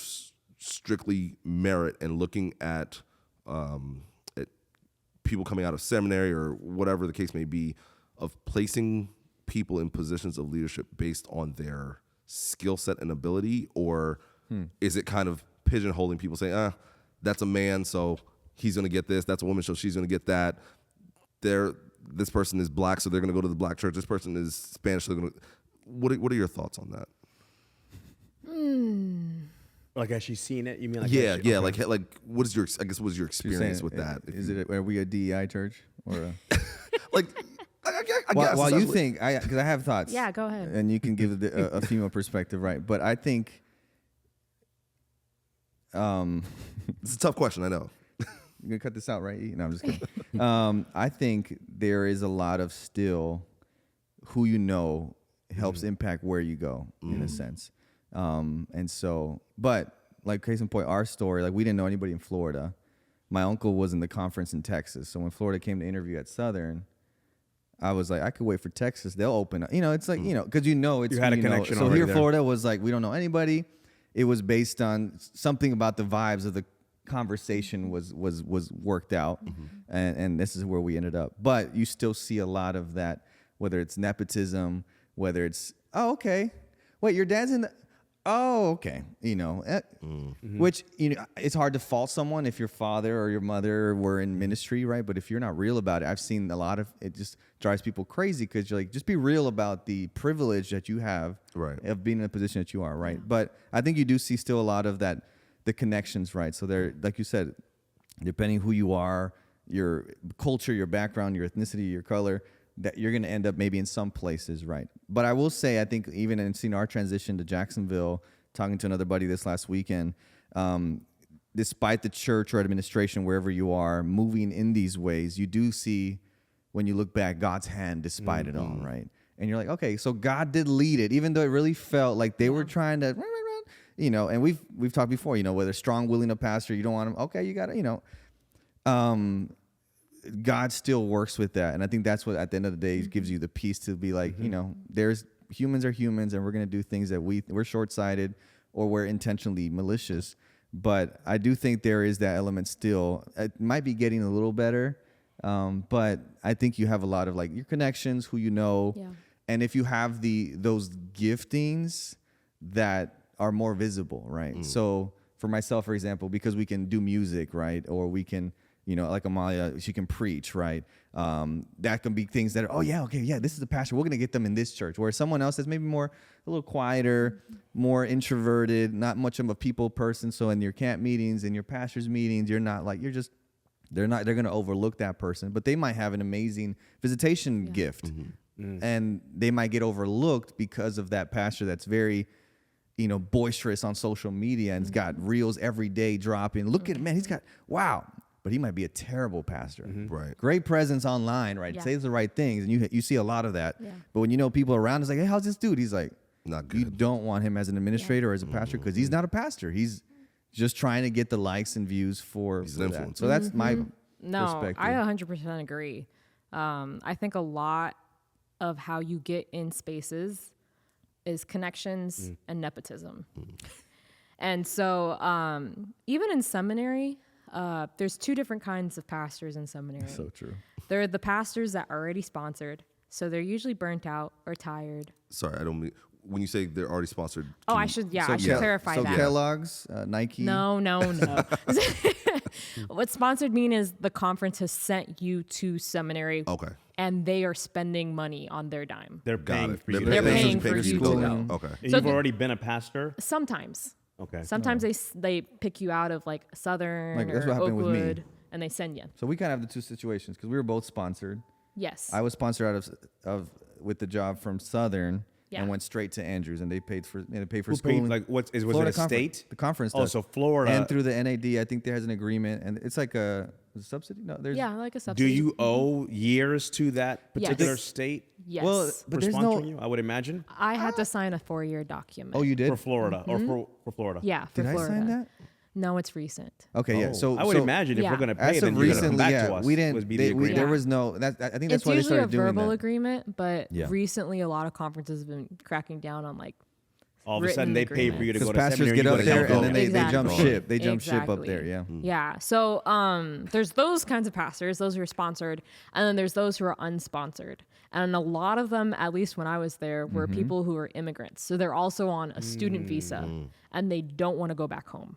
strictly merit and looking at people coming out of seminary or whatever the case may be, of placing people in positions of leadership based on their skill set and ability, or is it kind of pigeonholing people, saying, that's a man, so he's going to get this. That's a woman, so she's going to get that. This person is black, so they're going to go to the black church. This person is Spanish, so they're going to. What are your thoughts on that? Like, has she seen it? You mean like? Yeah. Okay. Like what is your experience with that? Are we a DEI church or Like, I guess. while you think, because I have thoughts. Yeah, go ahead. And you can give a female perspective, right? But I think, It's a tough question, I know. you're gonna cut this out, right? No, I'm just kidding. I think there is a lot of still who you know helps impact where you go in a sense. And so, but like case in point, our story, like we didn't know anybody in Florida. My uncle was in the conference in Texas. So when Florida came to interview at Southern, I was like, I could wait for Texas. They'll open up. It's like, because it's. You had a who connection So already here, there. Florida was like, we don't know anybody. It was based on something about the vibes of the conversation was worked out. And this is where we ended up. But you still see a lot of that, whether it's nepotism, whether it's, oh, okay. Wait, your dad's in the, oh, okay. Which, it's hard to fault someone if your father or your mother were in ministry, right? But if you're not real about it, I've seen a lot of, it just drives people crazy because you're like, just be real about the privilege that you have of being in a position that you are, right? But I think you do see still a lot of that, the connections, right? So they're, like you said, depending who you are, your culture, your background, your ethnicity, your color, that you're going to end up maybe in some places, right? But I will say, I think even in seeing our transition to Jacksonville, talking to another buddy this last weekend, despite the church or administration, wherever you are, moving in these ways, you do see, when you look back, God's hand despite it all, right? And you're like, okay, so God did lead it, even though it really felt like they were trying to, and we've talked before, whether strong, willing a pastor, you don't want them, okay, you got to, God still works with that. And I think that's what, at the end of the day, gives you the peace to be like, there's humans are humans and we're going to do things that we're short-sighted or we're intentionally malicious. But I do think there is that element still. It might be getting a little better. But I think you have a lot of like your connections, who you know. Yeah. And if you have those giftings that are more visible, right? So for myself, for example, because we can do music, right? Or we can, like Amalia, she can preach, right? That can be things that are, this is the pastor. We're going to get them in this church. Where someone else is maybe a little quieter, more introverted, not much of a people person. So in your camp meetings, in your pastor's meetings, you're not like, they're going to overlook that person, but they might have an amazing visitation gift. And they might get overlooked because of that pastor that's very, boisterous on social media and's got reels every day dropping. Look at him, man. He's got, wow. But he might be a terrible pastor. Right. Great presence online, right? Yeah. Says the right things. And you see a lot of that. Yeah. But when people around, it's like, hey, how's this dude? He's like, Not good. You don't want him as an administrator or as a pastor because he's not a pastor. He's just trying to get the likes and views for He's an that. influencer. So that's my No, perspective. I 100% agree. I think a lot of how you get in spaces is connections and nepotism. And so even in seminary, there's two different kinds of pastors in seminary. So true. There are the pastors that are already sponsored. So they're usually burnt out or tired. Sorry, I don't mean when you say they're already sponsored. Oh, I should clarify so that. Kellogg's, Nike. No. What sponsored mean is the conference has sent you to seminary. Okay. And they are spending money on their dime. They're paying for you. They're paying for you to schooling. go. Okay. And So you've already been a pastor? Sometimes. Okay. Sometimes they pick you out of like Southern Like, that's or what happened with me. Oakwood, and they send you. So we kind of have the two situations because we were both sponsored. Yes. I was sponsored with the job from Southern Yeah. and went straight to Andrews, and they paid for Who schooling. paid, like, was it a Florida state? The conference. Oh, does. so Florida. And through the NAD, I think there has an agreement, and it's like a subsidy. No, there's like a Do subsidy. you owe years to that particular Yes. state Yes. Well, for but there's sponsoring no. you? I would imagine. I had to sign a 4-year document. Oh, you did? For Florida or for Florida. Yeah, for Did Florida. I sign that? No, it's recent. Okay, yeah. Oh. So I would so imagine if Yeah. we're going to pay, As then of you're going to come recently, back yeah, to us. we didn't. would be They, the we, agreement. there was no. I think that's It's why they usually a started doing verbal that. agreement, but Yeah. recently a lot of conferences have been cracking down on like All of a sudden, they pay for you to Because go to pastors seminary. get you go up to there and then California. they jump Exactly. ship. They jump ship up there. Exactly. Yeah. Yeah. So there's those kinds of pastors, those who are sponsored, and then there's those who are unsponsored. And a lot of them, at least when I was there, were people who are immigrants. So they're also on a student visa and they don't want to go back home.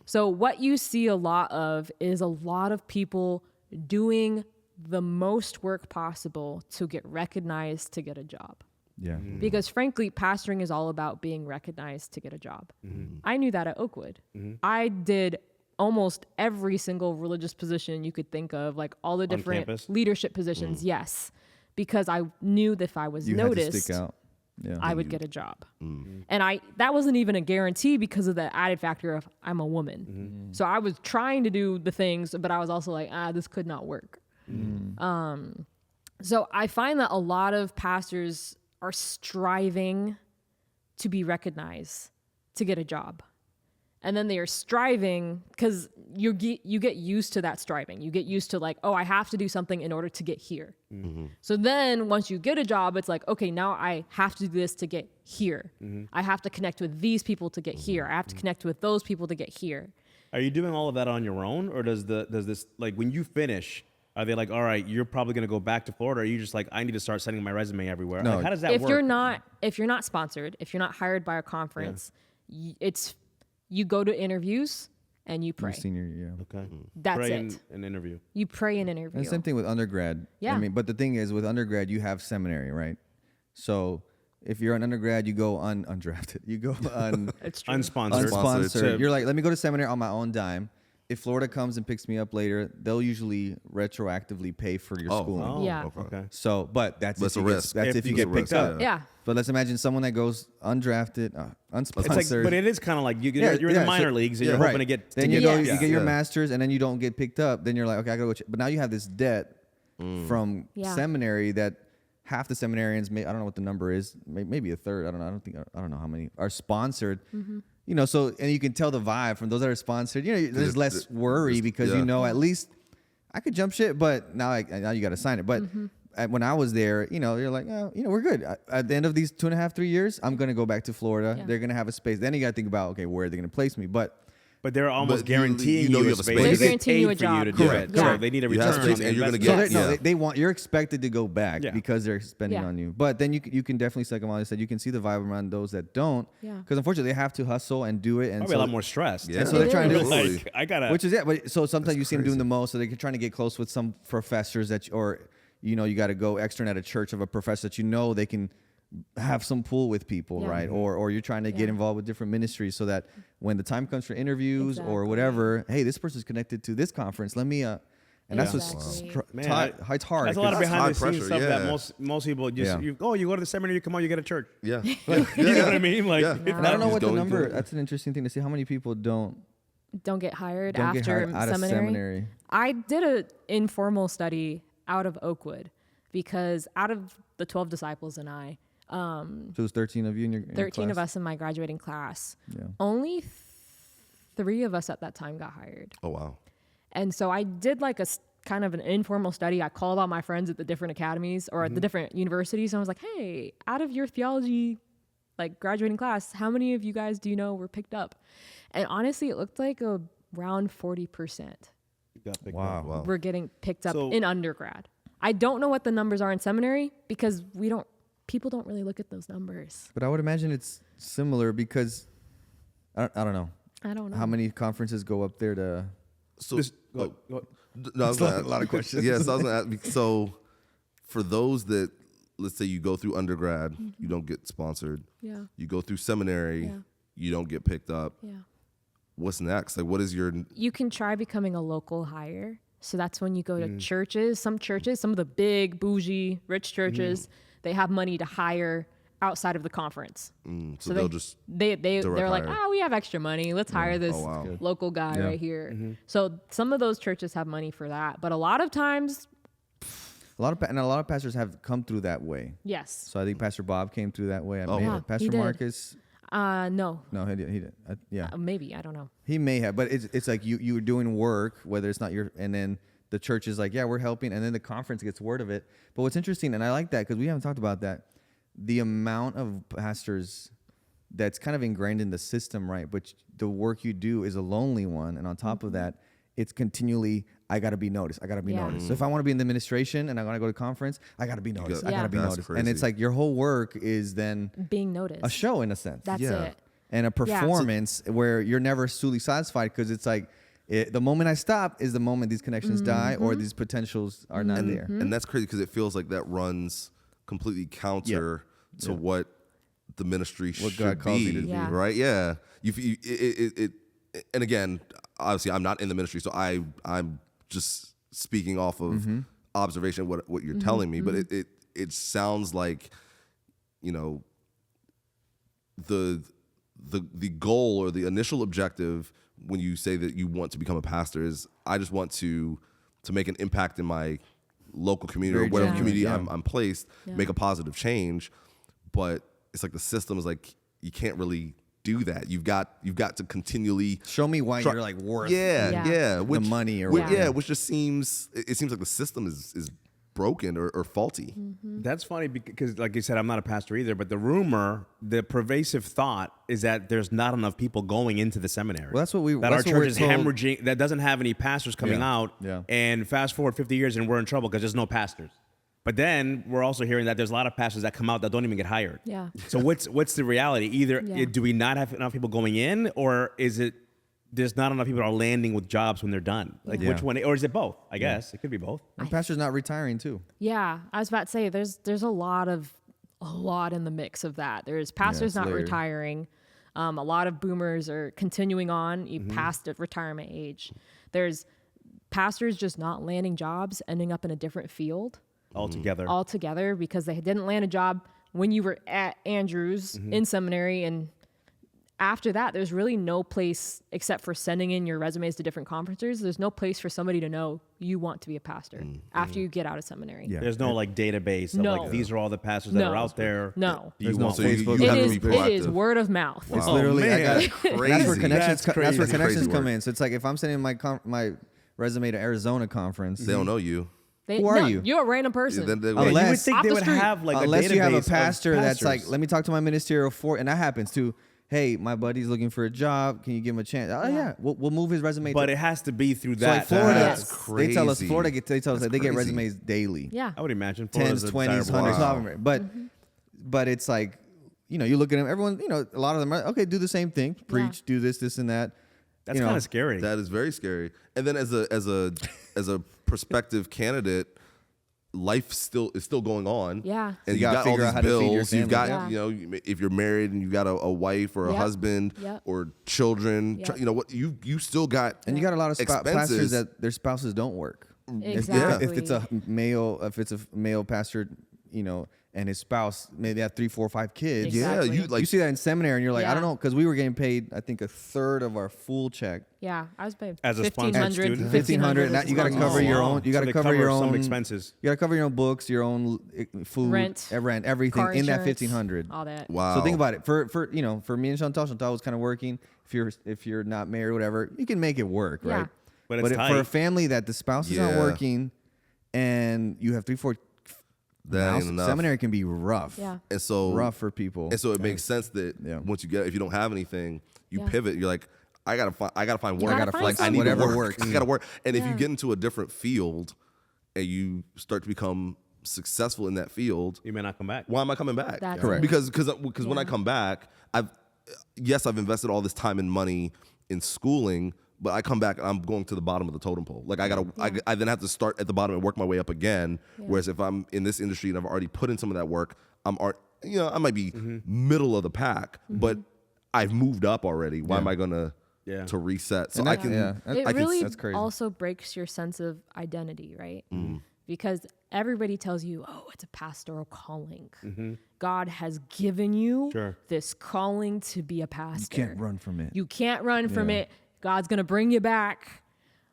So what you see a lot of is a lot of people doing the most work possible to get recognized to get a job. Yeah. Because frankly, pastoring is all about being recognized to get a job. I knew that at Oakwood. I did almost every single religious position you could think of, like all the different campus? leadership positions. Yes. Because I knew that if I was You had to noticed, stick out. Yeah. I would get a job. And that wasn't even a guarantee because of the added factor of I'm a woman. So I was trying to do the things, but I was also like, this could not work. So I find that a lot of pastors are striving to be recognized to get a job. And then they are striving because you get used to that striving. You get used to like, oh, I have to do something in order to get here. So then once you get a job, it's like, okay, now I have to do this to get here. I have to connect with these people to get here. I have to connect with those people to get here. Are you doing all of that on your own, or does this, like, when you finish, are they like, all right, you're probably going to go back to Florida, or are you just like, I need to start sending my resume everywhere? No. Like, how does that If work? you're not sponsored, if you're not hired by a conference, you go to interviews and you pray. Your senior year. Okay. That's Pray it. in an interview. You pray and interview. And the same thing with undergrad. Yeah. I mean, but the thing is, with undergrad, you have seminary, right? So if you're an undergrad, you go undrafted. You go It's true. Unsponsored. unsponsored. You're like, let me go to seminary on my own dime. If Florida comes and picks me up later, they'll usually retroactively pay for your schooling. Oh, Yeah. okay. So, but that's That's if a you risk. Get, that's if you get picked up. Yeah. But let's imagine someone that goes undrafted, unsponsored. It's like, but it is kind of like you're in the minor leagues and you're right. hoping to get. Then to you get, go, Yes. you get your Yeah. master's, and then you don't get picked up. Then you're like, okay, I gotta go. But now you have this debt from Yeah. seminary that half the seminarians, I don't know what the number is, maybe a third. I don't know. I don't know how many are sponsored. You know, so and you can tell the vibe from those that are sponsored. You know, there's less worry because you know at least I could jump shit, but now you got to sign it. But when I was there, you know, you're like, oh, you know, we're good. At the end of these 2.5, 3 years, I'm gonna go back to Florida. Yeah. They're gonna have a space. Then you got to think about, okay, where are they gonna place me? But But they're almost But guaranteeing you know you you a have a space. space. They They're guaranteeing you a paid for you to job. do Correct. it. So Correct. they need a You have return space on the and you're gonna investment. get- So Yeah. they want, you're expected to go back Yeah. because they're spending Yeah. on you. But then you can definitely, like Amalia said, you can see the vibe around those that don't. Yeah. Because unfortunately, they have to hustle and do it. And Probably a lot more stressed. Yeah. And so they're It trying to is. do Like, I gotta. which is it. But so sometimes you see them doing crazy. the most. So they're trying to get close with some professors or you got to go extern at a church of a professor that they can have some pull with people, Yeah. right? Or you're trying to get Yeah. involved with different ministries so that when the time comes for interviews or Exactly. whatever, hey, this person's connected to this conference. Let me and that's Exactly. what's Man, it's hard. That's a lot of 'cause- behind the high scenes pressure, stuff that yeah. most people just Yeah. you go to the seminary, you come out, you get a church. Yeah. You know what I mean? Like, Yeah. it's And I don't know not- what the going number. through. That's an interesting thing to see. How many people don't Don't get hired get after hired out of seminary? I did an informal study out of Oakwood because out of the 12 disciples and I, So it was 13 of you in your 13 of class? us in my graduating class, Yeah. only 3 of us at that time got hired. Oh wow. And so I did like kind of an informal study. I called all my friends at the different academies or at the different universities. And I was like, hey, out of your theology, like graduating class, how many of you guys do you know were picked up? And honestly, it looked like around 40% Wow. were getting picked up So- in undergrad. I don't know what the numbers are in seminary because people don't really look at those numbers. But I would imagine it's similar because I don't know I don't know. how many conferences go up there to. So Go- go- no, I was gonna a lot of questions. Yes, I was gonna ask. So for those that, let's say you go through undergrad, you don't get sponsored. Yeah. You go through seminary, Yeah. you don't get picked up. Yeah. What's next? Like, what is your? You can try becoming a local hire. So that's when you go to churches. Some of the big, bougie, rich churches, they have money to hire outside of the conference. So they'll just they're like, hire. we have extra money. Let's hire this wow. Good. local guy Yeah. right here. So some of those churches have money for that, but a lot of times, A lot of pastors have come through that way. yes. So I think Pastor Bob came through that way. Oh, yeah, Pastor he did. Marcus. No, No, he did. Yeah, maybe I don't know. he may have, but it's like you're doing work, whether it's not your, and then the church is like, yeah, we're helping, and then the conference gets word of it. But what's interesting, and I like that because we haven't talked about that, the amount of pastors that's kind of ingrained in the system, right? But the work you do is a lonely one, and on top of that, it's continually, I got to be noticed. I got to be Yeah. noticed. So if I want to be in the administration and I want to go to conference, I got to be noticed. I Yeah. got to be That's noticed. And crazy. it's like your whole work is then Being noticed. a show in a sense. That's Yeah. it. And a performance where you're never truly satisfied because it's like the moment I stop is the moment these connections die or these potentials are not there. and that's crazy because it feels like that runs completely counter to what the ministry What should God calls be, you to do. Yeah. right? Yeah. And again, obviously, I'm not in the ministry, so I'm just speaking off of observation of what you're telling me. But it sounds like, the goal or the initial objective when you say that you want to become a pastor is I just want to make an impact in my local community Very or whatever genuine, community yeah. I'm placed, Yeah. make a positive change. But it's like the system is like you can't really do that. You've got to continually Show me why try- you're like worth Yeah. which, money or which, whatever. which just seems like the system is broken or faulty. That's funny because, like you said, I'm not a pastor either, but the pervasive thought is that there's not enough people going into the seminary. Well, that's what that our that's what we're church is told. hemorrhaging, that doesn't have any pastors coming Yeah. out. Yeah. And fast forward 50 years and we're in trouble because there's no pastors. But then we're also hearing that there's a lot of pastors that come out that don't even get hired. Yeah. So what's the reality? Either Yeah. do we not have enough people going in, or is it there's not enough people are landing with jobs when they're done? Like Yeah. which one, or is it both? I guess it could be both. And pastor's not retiring too. Yeah, I was about to say there's a lot in the mix of that. There's pastors it's not layered. retiring. A lot of boomers are continuing on past the retirement age. There's pastors just not landing jobs, ending up in a different field altogether because they didn't land a job when you were at Andrews in seminary, and after that, there's really no place except for sending in your resumes to different conferences. There's no place for somebody to know you want to be a pastor after you get out of seminary. Yeah. There's no like database of No. like these are all the pastors that No. are out there. No. Do you There's no want So you Facebook. have to It be is proactive. word of mouth. It's Wow. literally man. that's where Crazy. connections. That's That's where crazy. connections Crazy come work. in. So it's like if I'm sending my resume to Arizona conference, They don't know you. Who are you? You're a random person. Then they- Yeah, you would Unless- think Off they the would street. have like unless a database you have a of pastor that's like, pastors. let me talk to my ministerial and that happens too. hey, my buddy's looking for a job. Can you give him a chance? Oh yeah, we'll move his resume. But it has to be through so like that. Florida, That's crazy. they tell us they tell us that they get crazy. resumes daily. Yeah. I would imagine 10s, 20s, 100s, but it's like, you look at them, everyone, a lot of them are, okay, do the same thing, preach, do this and that. That's kind of scary. That is very scary. And then as a prospective candidate, life is still going on. Yeah. And you you gotta got all figure these out how to feed your bills. You've family. got, if you're married and you got a wife or a husband or children, what you still got. And you got a lot of pastors expenses that their spouses don't work. Exactly. If it's a male pastor, and his spouse, maybe they have 3, 4, 5 kids. Exactly. Yeah, You see that in seminary, and you're like, I don't Yeah. know, because we were getting paid, I think, a third of our full check. Yeah, I was paid As a sponsored 1,500. student? 1,500, and that you got to cover your own. You got to cover your own some expenses. You got to cover your own books, your own food, Rent, everything car in that insurance, 1,500. all that. Wow. So think about it. For me and Chantal was kind of working. If you're not married or whatever, you can make it work, Yeah. right? But it's for tight. a family that the spouse is not Yeah. working, and you have 3, 4. That ain't enough. Seminary can be rough. Yeah. And so Rough for people. And so it makes sense that once if you don't have anything, you pivot. You're like, I gotta find work. gotta I gotta find flex. I something. need to Whatever work. works. I gotta work. And if you Yeah. get into a different field and you start to become successful in that field, You may not come back. why am I coming back? That's Correct. it. Because when I come back, I've invested all this time and money in schooling, but I come back and I'm going to the bottom of the totem pole. Like I then have to start at the bottom and work my way up again. Yeah. Whereas if I'm in this industry and I've already put in some of that work, I might be middle of the pack, but I've moved up already. Why am I gonna to reset? So And I that- can. yeah. It I can- really that's crazy. also breaks your sense of identity, right? Mm-hmm. Because everybody tells you, oh, it's a pastoral calling. Mm-hmm. God has given you Sure. this calling to be a pastor. You can't run from it. You can't run from it. God's going to bring you back.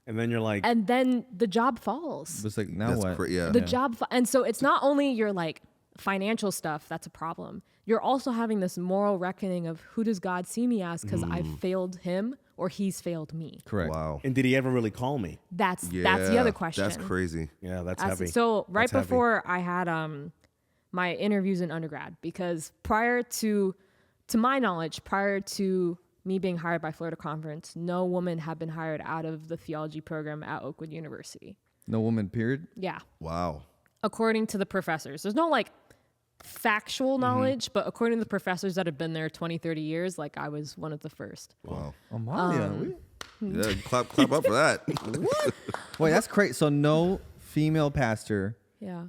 And then you're like, And then the job falls. It's like, now That's what? yeah. The job, and so it's not only your like financial stuff that's a problem. You're also having this moral reckoning of who does God see me as because I failed him or he's failed me. Correct. Wow. and did he ever really call me? That's the other question. That's crazy. Yeah, that's As- heavy. So right That's heavy. before I had my interviews in undergrad, because prior to my knowledge, prior to me being hired by Florida Conference, no woman had been hired out of the theology program at Oakwood University. No woman, period. Yeah. Wow. According to the professors. There's no like factual knowledge, but according to the professors that have been there 20, 30 years, like I was one of the first. Wow. Amalia. Yeah, clap up for that. Wait, that's crazy. So no female pastor. Yeah.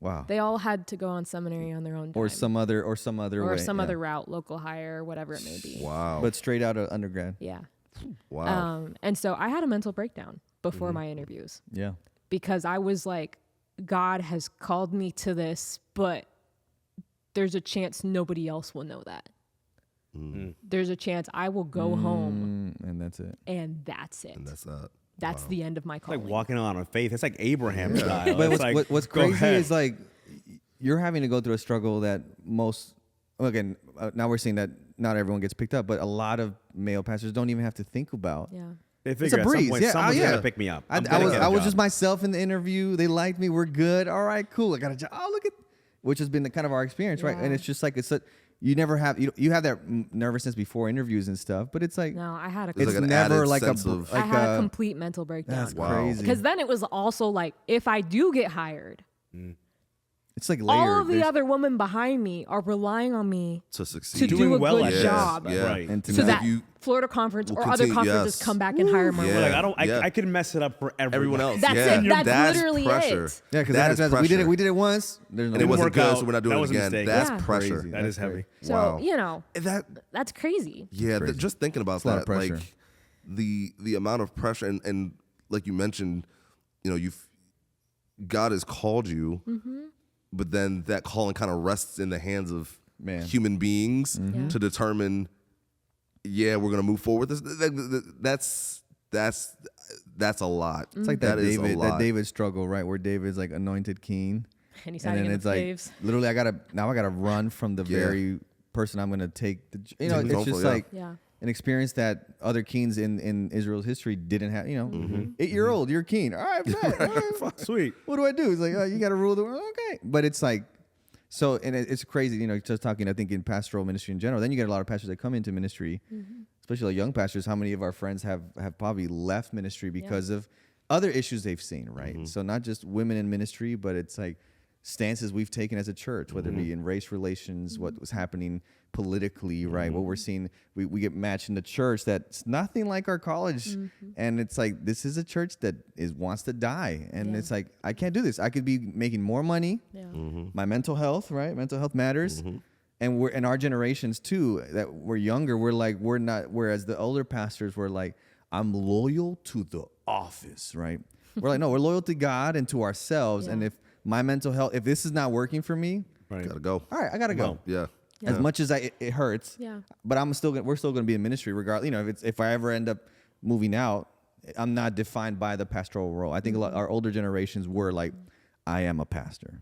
Wow. They all had to go on seminary on their own time. Or some other way. other route, local hire, whatever it may be. Wow. But straight out of undergrad. Yeah. Wow. And so I had a mental breakdown before my interviews Yeah. because I was like, God has called me to this, but there's a chance nobody else will know that. There's a chance I will go home And that's it. and that's it. And That's the end of my It's calling. like walking on faith. It's like Abraham style. But It's like, what's go crazy ahead. is like you're having to go through a struggle that again, now we're seeing that not everyone gets picked up, but a lot of male pastors don't even have to think about. Yeah. They It's figure a at some breeze. point Yeah, someone's yeah. gonna pick me up. I I'm gonna was get a I was job. just myself in the interview. They liked me. We're good. All right, cool. I got a job. Oh, look at, which has been the kind of our experience, right? And Yeah. it's just like you never have you have that nervousness before interviews and stuff, but it's like No, I had a There's it's like an never added like sense a of- like I had a a complete mental breakdown. that's Wow. crazy. Because then it was also like, if I do get hired, It's like layered. all of the There's- other women behind me are relying on me to succeed. to do Doing a well good at it. job. Yeah. Right. And to So not- that you- Florida Conference will or other continue- conferences yes. come back and hire more Yeah. women. Like Yeah. I could mess it up for Everyone else. That's yeah. it. That's literally pressure. it. yeah, because That is we did it. pressure. We did it once. There's no And it wasn't work good, out. so we're not That doing it was a again. mistake. That's Yeah. pressure. Crazy. That is That's heavy. So, Wow. you know, That that's crazy. yeah, Crazy. just thinking about a lot of that, pressure. like the amount of pressure and like you mentioned, God has called you, but then that calling kind of rests in the hands of human beings Yeah. to determine, we're gonna move forward. That's a lot. It's like That that is a David lot. struggle, right? Where David's like anointed king, And he's and hiding then in it's the like caves. literally I gotta run from the very person I'm gonna take. It's Hopefully, just yeah. like Yeah. an experience that other kings in Israel's history didn't have. 8-year-old, you're king. All right, bet. All right, Sweet. what do I do? It's like, oh, you got to rule the world. Okay. But it's like, So, and it's crazy, just talking, I think, in pastoral ministry in general. Then you get a lot of pastors that come into ministry, especially like young pastors. How many of our friends have probably left ministry because of other issues they've seen, right? So not just women in ministry, but it's like stances we've taken as a church, whether it be in race relations, what was happening politically, right? What we're seeing, we get matched in the church that's nothing like our college. And it's like, this is a church that wants to die. And it's like, I can't do this. I could be making more money. My mental health, right? Mental health matters. And we're in our generations too, that we're younger, we're not, whereas the older pastors were like, I'm loyal to the office, right? We're like, no, we're loyal to God and to ourselves. And if my mental health, if this is not working for me, gotta go. All right, I gotta go. Yeah. As much as it hurts, but we're still gonna be in ministry regardless. If I ever end up moving out, I'm not defined by the pastoral role. I think our older generations were like, I am a pastor.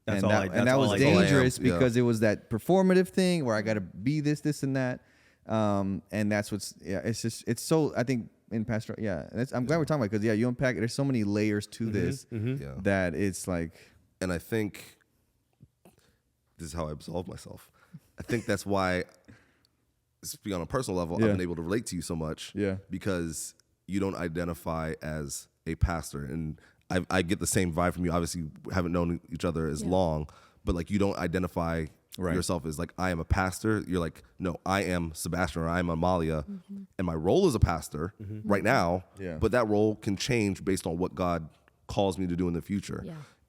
That was dangerous because it was that performative thing where I gotta be this and that. And that's it's so, I think in pastoral, I'm glad we're talking about it because you unpack it. There's so many layers to this that it's like. And I think this is how I absolve myself. I think that's why, speaking on a personal level, I've been able to relate to you so much because you don't identify as a pastor. And I get the same vibe from you. Obviously, we haven't known each other as long, but like you don't identify yourself as like, I am a pastor. You're like, no, I am Sebastian or I am Amalia. And my role is a pastor right now, but that role can change based on what God calls me to do in the future.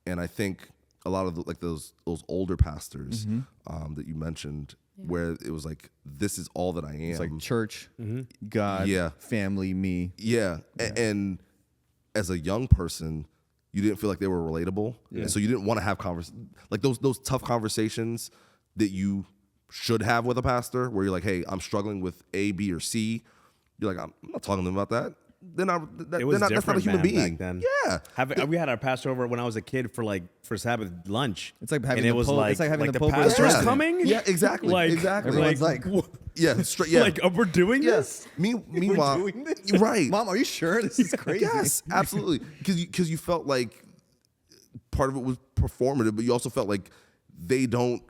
And I think a lot of those older pastors that you mentioned, where it was like, this is all that I am. It's like church, God, family, me. And as a young person, you didn't feel like they were relatable. And so you didn't want to have like those tough conversations that you should have with a pastor where you're like, hey, I'm struggling with A, B, or C. You're like, I'm not talking to them about that. That's not a human being. Back then. We had our pastor over when I was a kid for Sabbath lunch. It's like having it's like having the Pope pastor's coming. Yeah, exactly. Everyone's like, we're doing this. Meanwhile, doing this? Right? Mom, are you sure this is crazy? Yes, absolutely. Because you felt like part of it was performative, but you also felt like they don't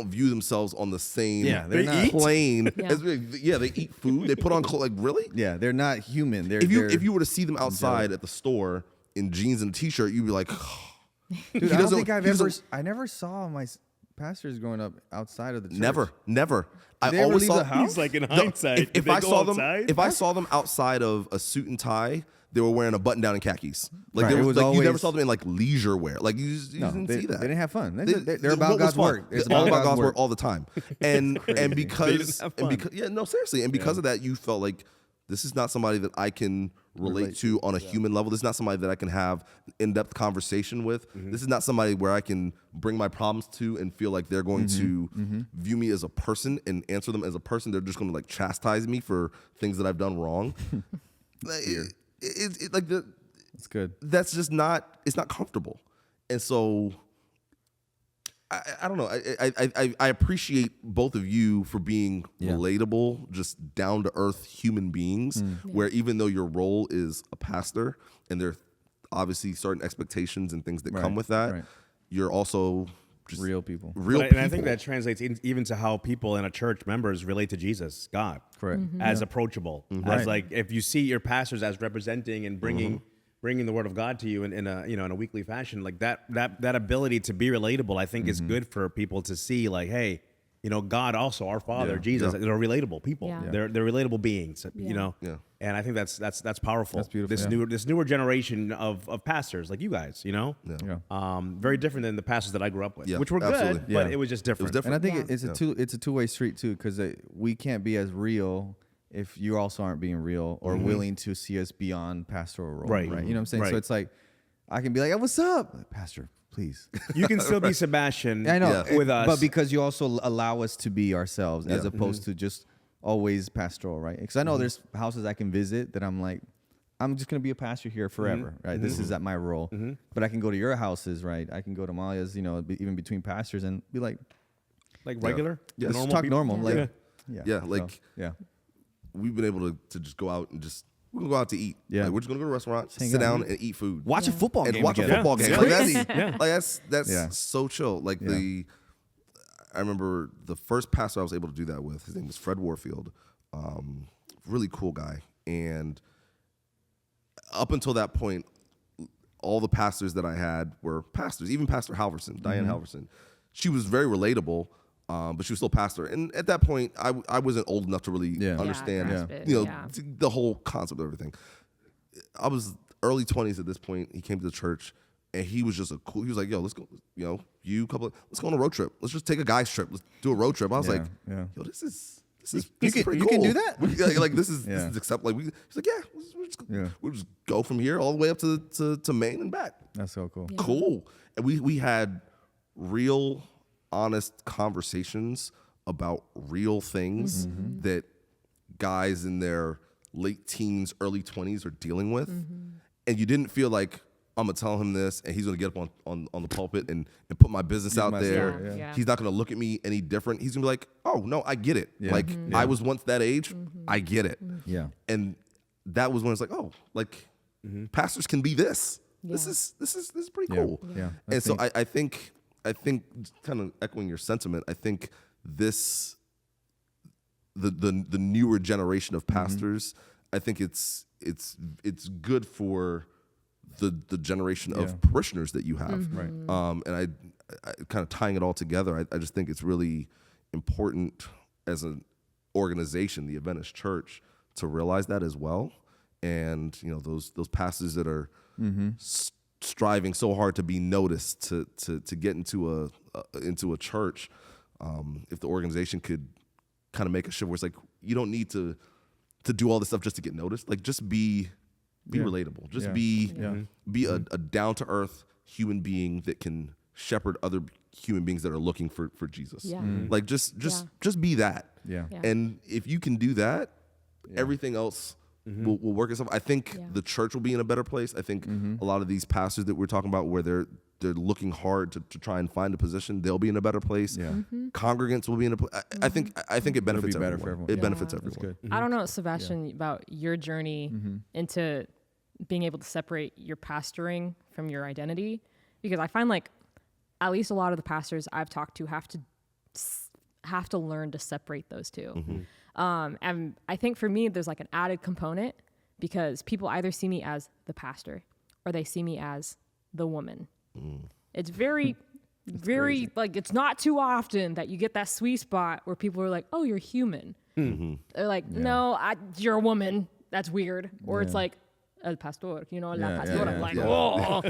view themselves on the same plane. They eat food. They put on clothes. Like, really? Yeah, they're not human. If you were to see them outside at the store in jeans and a t-shirt, you'd be like, dude, I never saw my pastors growing up outside of the church. Never. I always saw the house. He's like, in hindsight, if I saw them outside of a suit and tie, they were wearing a button down and khakis. Like, you never saw them in like leisure wear. Like you didn't see that. They didn't have fun. They're about God's work. It's all about God's work all the time. And because seriously. And because of that, you felt like this is not somebody that I can relate to on a human level. This is not somebody that I can have in-depth conversation with. This is not somebody where I can bring my problems to and feel like they're going to view me as a person and answer them as a person. They're just going to like chastise me for things that I've done wrong. It's good. That's just not. It's not comfortable, and so I don't know. I appreciate both of you for being relatable, just down to earth human beings. Where even though your role is a pastor, and there are obviously certain expectations and things that come with that, you're also just real people. And I think that translates even to how people in a church members relate to Jesus, God, as approachable, as like if you see your pastors as representing and bringing the word of God to you in a weekly fashion, like that ability to be relatable, I think is good for people to see. Like, hey, God also, our Father, Jesus, they're relatable people. They're relatable beings. And I think that's powerful. That's beautiful. This newer generation of pastors like you guys, very different than the pastors that I grew up with, which were good, but it was just different. And I think it's a two-way street too, because we can't be as real if you also aren't being real or willing to see us beyond pastoral role, right? You know what I'm saying? So it's like I can be like, hey, what's up, Pastor? Please. You can still be Sebastian. I know, with us, but because you also allow us to be ourselves as opposed to just always pastoral, right? Because I know there's houses I can visit that I'm like, I'm just gonna be a pastor here forever, right? This is my role. But I can go to your houses, right? I can go to Amalia's, even between pastors and be like regular, normal talk people. Normal, We've been able to just go out and we're gonna go out to eat. Yeah, like, we're just gonna go to a restaurant, sit down and eat food, watch a football game, watch a football game. Like that's so chill. Like I remember the first pastor I was able to do that with, his name was Fred Warfield, really cool guy. And up until that point, all the pastors that I had were pastors, even Pastor Halverson, Diane Halverson. She was very relatable, but she was still pastor. And at that point, I wasn't old enough to really understand, the whole concept of everything. I was early 20s at this point. He came to the church, and he was just he was like, yo, let's go, let's go on a road trip. Let's just take a guy's trip. Let's do a road trip. I was like, yo, this is pretty cool. You can do that? This is acceptable. He's like, we'll just go from here all the way up to Maine and back. That's so cool. Yeah. Cool. And we had real, honest conversations about real things that guys in their late teens, early 20s are dealing with. And you didn't feel like, I'm going to tell him this, and he's going to get up on the pulpit and put my business out there. Yeah. He's not going to look at me any different. He's going to be like, oh, no, I get it. Yeah. Like, I was once that age. I get it. Yeah. And that was when it's like, oh, like, pastors can be this. Yeah. This is pretty cool. Yeah. And so I think kind of echoing your sentiment, I think this, the newer generation of pastors, I think it's good for the generation of parishioners that you have. Right. And I kind of tying it all together, I just think it's really important as an organization, the Adventist Church, to realize that as well. And, those pastors that are striving so hard to be noticed, to get into a church, if the organization could kind of make a shift where it's like, you don't need to do all this stuff just to get noticed. Like, just be relatable. Just be a down-to-earth human being that can shepherd other human beings that are looking for Jesus. Yeah. Like, just be that. Yeah. And if you can do that, everything else will work itself. I think the church will be in a better place. I think a lot of these pastors that we're talking about, where they're looking hard to try and find a position, they'll be in a better place. Yeah. Congregants will be in a place. I think it benefits everyone. Better for everyone. It benefits everyone. That's good. I don't know, Sebastian, about your journey into being able to separate your pastoring from your identity, because I find like at least a lot of the pastors I've talked to have to learn to separate those two. And I think for me, there's like an added component, because people either see me as the pastor or they see me as the woman. It's very crazy. Like, it's not too often that you get that sweet spot where people are like, oh, you're human. They're like, no, you're a woman. That's weird. Or it's like, el pastor, la pastora. I'm like, whoa,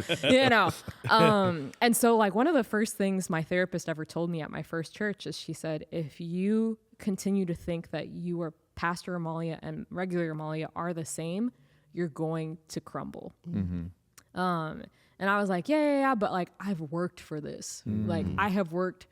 And so like one of the first things my therapist ever told me at my first church is, she said, if you continue to think that you are Pastor Amalia and regular Amalia are the same, you're going to crumble. And I was like, yeah, but like, I've worked for this. Like, I have worked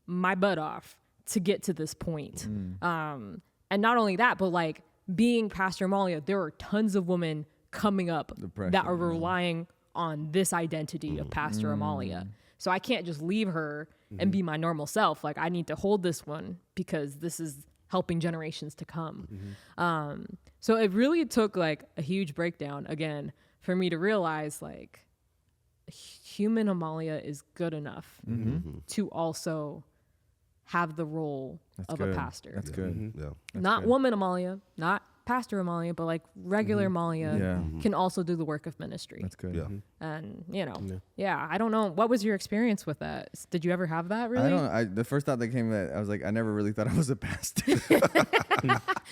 my butt off to get to this point. And not only that, but like, being Pastor Amalia, there are tons of women coming up that are relying on this identity of Pastor Amalia. So I can't just leave her and be my normal self. Like, I need to hold this one, because this is helping generations to come. So it really took like a huge breakdown again for me to realize like human Amalia is good enough to also have the role of a pastor. That's good. Yeah. Not woman Amalia, not Pastor Amalia, but like regular Amalia can also do the work of ministry. That's good. Yeah. And I don't know. What was your experience with that? Did you ever have that really? The first thought that came, I was like, I never really thought I was a pastor.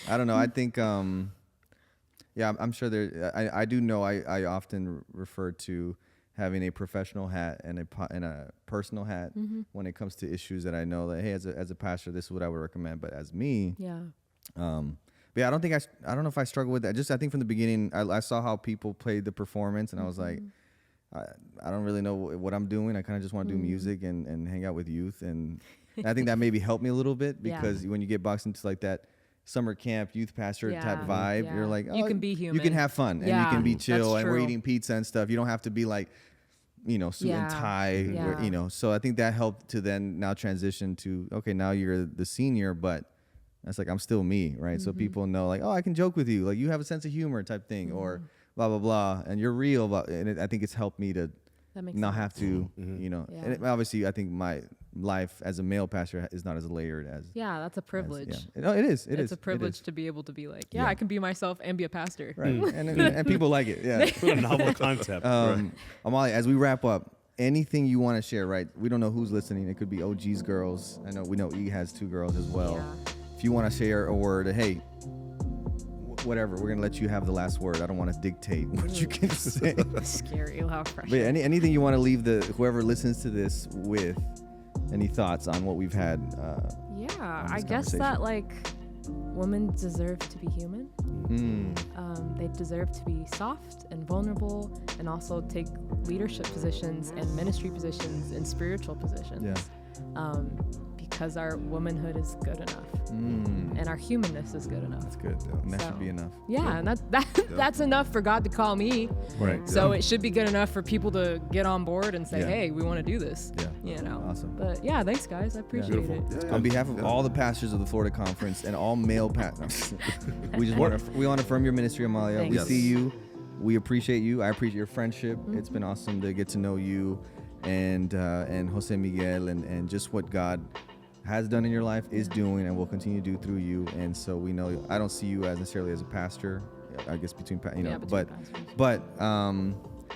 I don't know. I think, I'm sure I do know I often refer to having a professional hat and a personal hat when it comes to issues that I know that, hey, as a pastor, this is what I would recommend. But as me, but yeah, I don't know if I struggle with that. Just, I think from the beginning, I saw how people played the performance, and I was like, I don't really know what I'm doing. I kind of just want to do music and hang out with youth. And I think that maybe helped me a little bit, because when you get boxed into like that summer camp youth pastor type vibe, you're like, you can be human. You can have fun and you can be chill, and we're true. eating pizza and stuff. You don't have to be like, suit and tie, where, so I think that helped to then now transition to, okay, now you're the senior, but that's like, I'm still me, right? So people know like, oh, I can joke with you, like you have a sense of humor type thing, or blah, blah, blah, and you're real. And I think it's helped me to not have to, and obviously I think life as a male pastor is not as layered as. Yeah, that's a privilege. No, it is. It's a privilege to be able to be like, I can be myself and be a pastor. Right. and people like it. Yeah. What a novel concept. Amalia, as we wrap up, anything you want to share, right? We don't know who's listening. It could be OG's girls. We know E has 2 girls as well. Yeah. If you want to share a word, hey, whatever, we're gonna let you have the last word. I don't want to dictate what you can say. Scary, how fresh. But anything you want to leave whoever listens to this with, any thoughts on what we've had? I guess that like women deserve to be human. They deserve to be soft and vulnerable, and also take leadership positions and ministry positions and spiritual positions. Yeah. Because our womanhood is good enough, and our humanness is good enough. That's good, and that should be enough. Yeah, and that's enough for God to call me. Right. So it should be good enough for people to get on board and say, "Hey, we want to do this." Yeah. Awesome. But yeah, thanks guys, I appreciate it. Yeah. On behalf of all the pastors of the Florida Conference and all male pastors, we want to affirm your ministry, Amalia. Thanks. We see you. We appreciate you. I appreciate your friendship. It's been awesome to get to know you and Jose Miguel and just what God has done in your life, is doing, and will continue to do through you. And so we know, I don't see you as necessarily as a pastor, I guess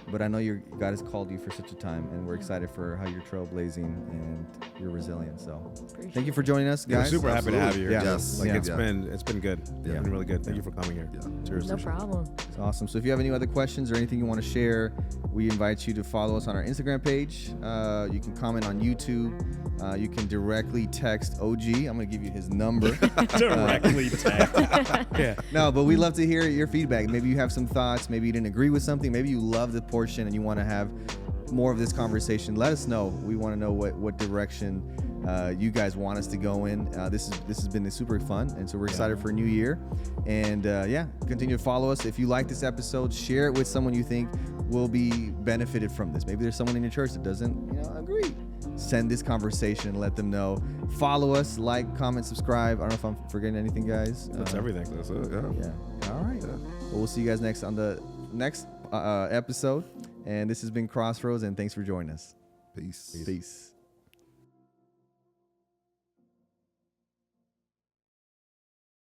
but I know God has called you for such a time, and we're excited for how you're trailblazing and you're resilient. So thank you for joining us, guys. We're super happy to have you here. Yeah. Yes. It's been good. Yeah. It's been really good. Thank you for coming here. Yeah. Seriously. No problem. It's awesome. So if you have any other questions or anything you want to share, we invite you to follow us on our Instagram page. You can comment on YouTube. You can directly text OG. I'm going to give you his number. Directly text. Yeah. No, but we love to hear your feedback. Maybe you have some thoughts. Maybe you didn't agree with something. Maybe you love the portion and you want to have more of this conversation. Let us know. We want to know what direction you guys want us to go in. This has been super fun, and so we're excited for a new year. And continue to follow us. If you like this episode, share it with someone you think will be benefited from this. Maybe there's someone in your church that doesn't agree. Send this conversation and let them know. Follow us, like, comment, subscribe. I don't know if I'm forgetting anything, guys. That's everything. That's it. Yeah. All right. Well, we'll see you guys on the next episode. And this has been Crossroads, and thanks for joining us. Peace. Peace.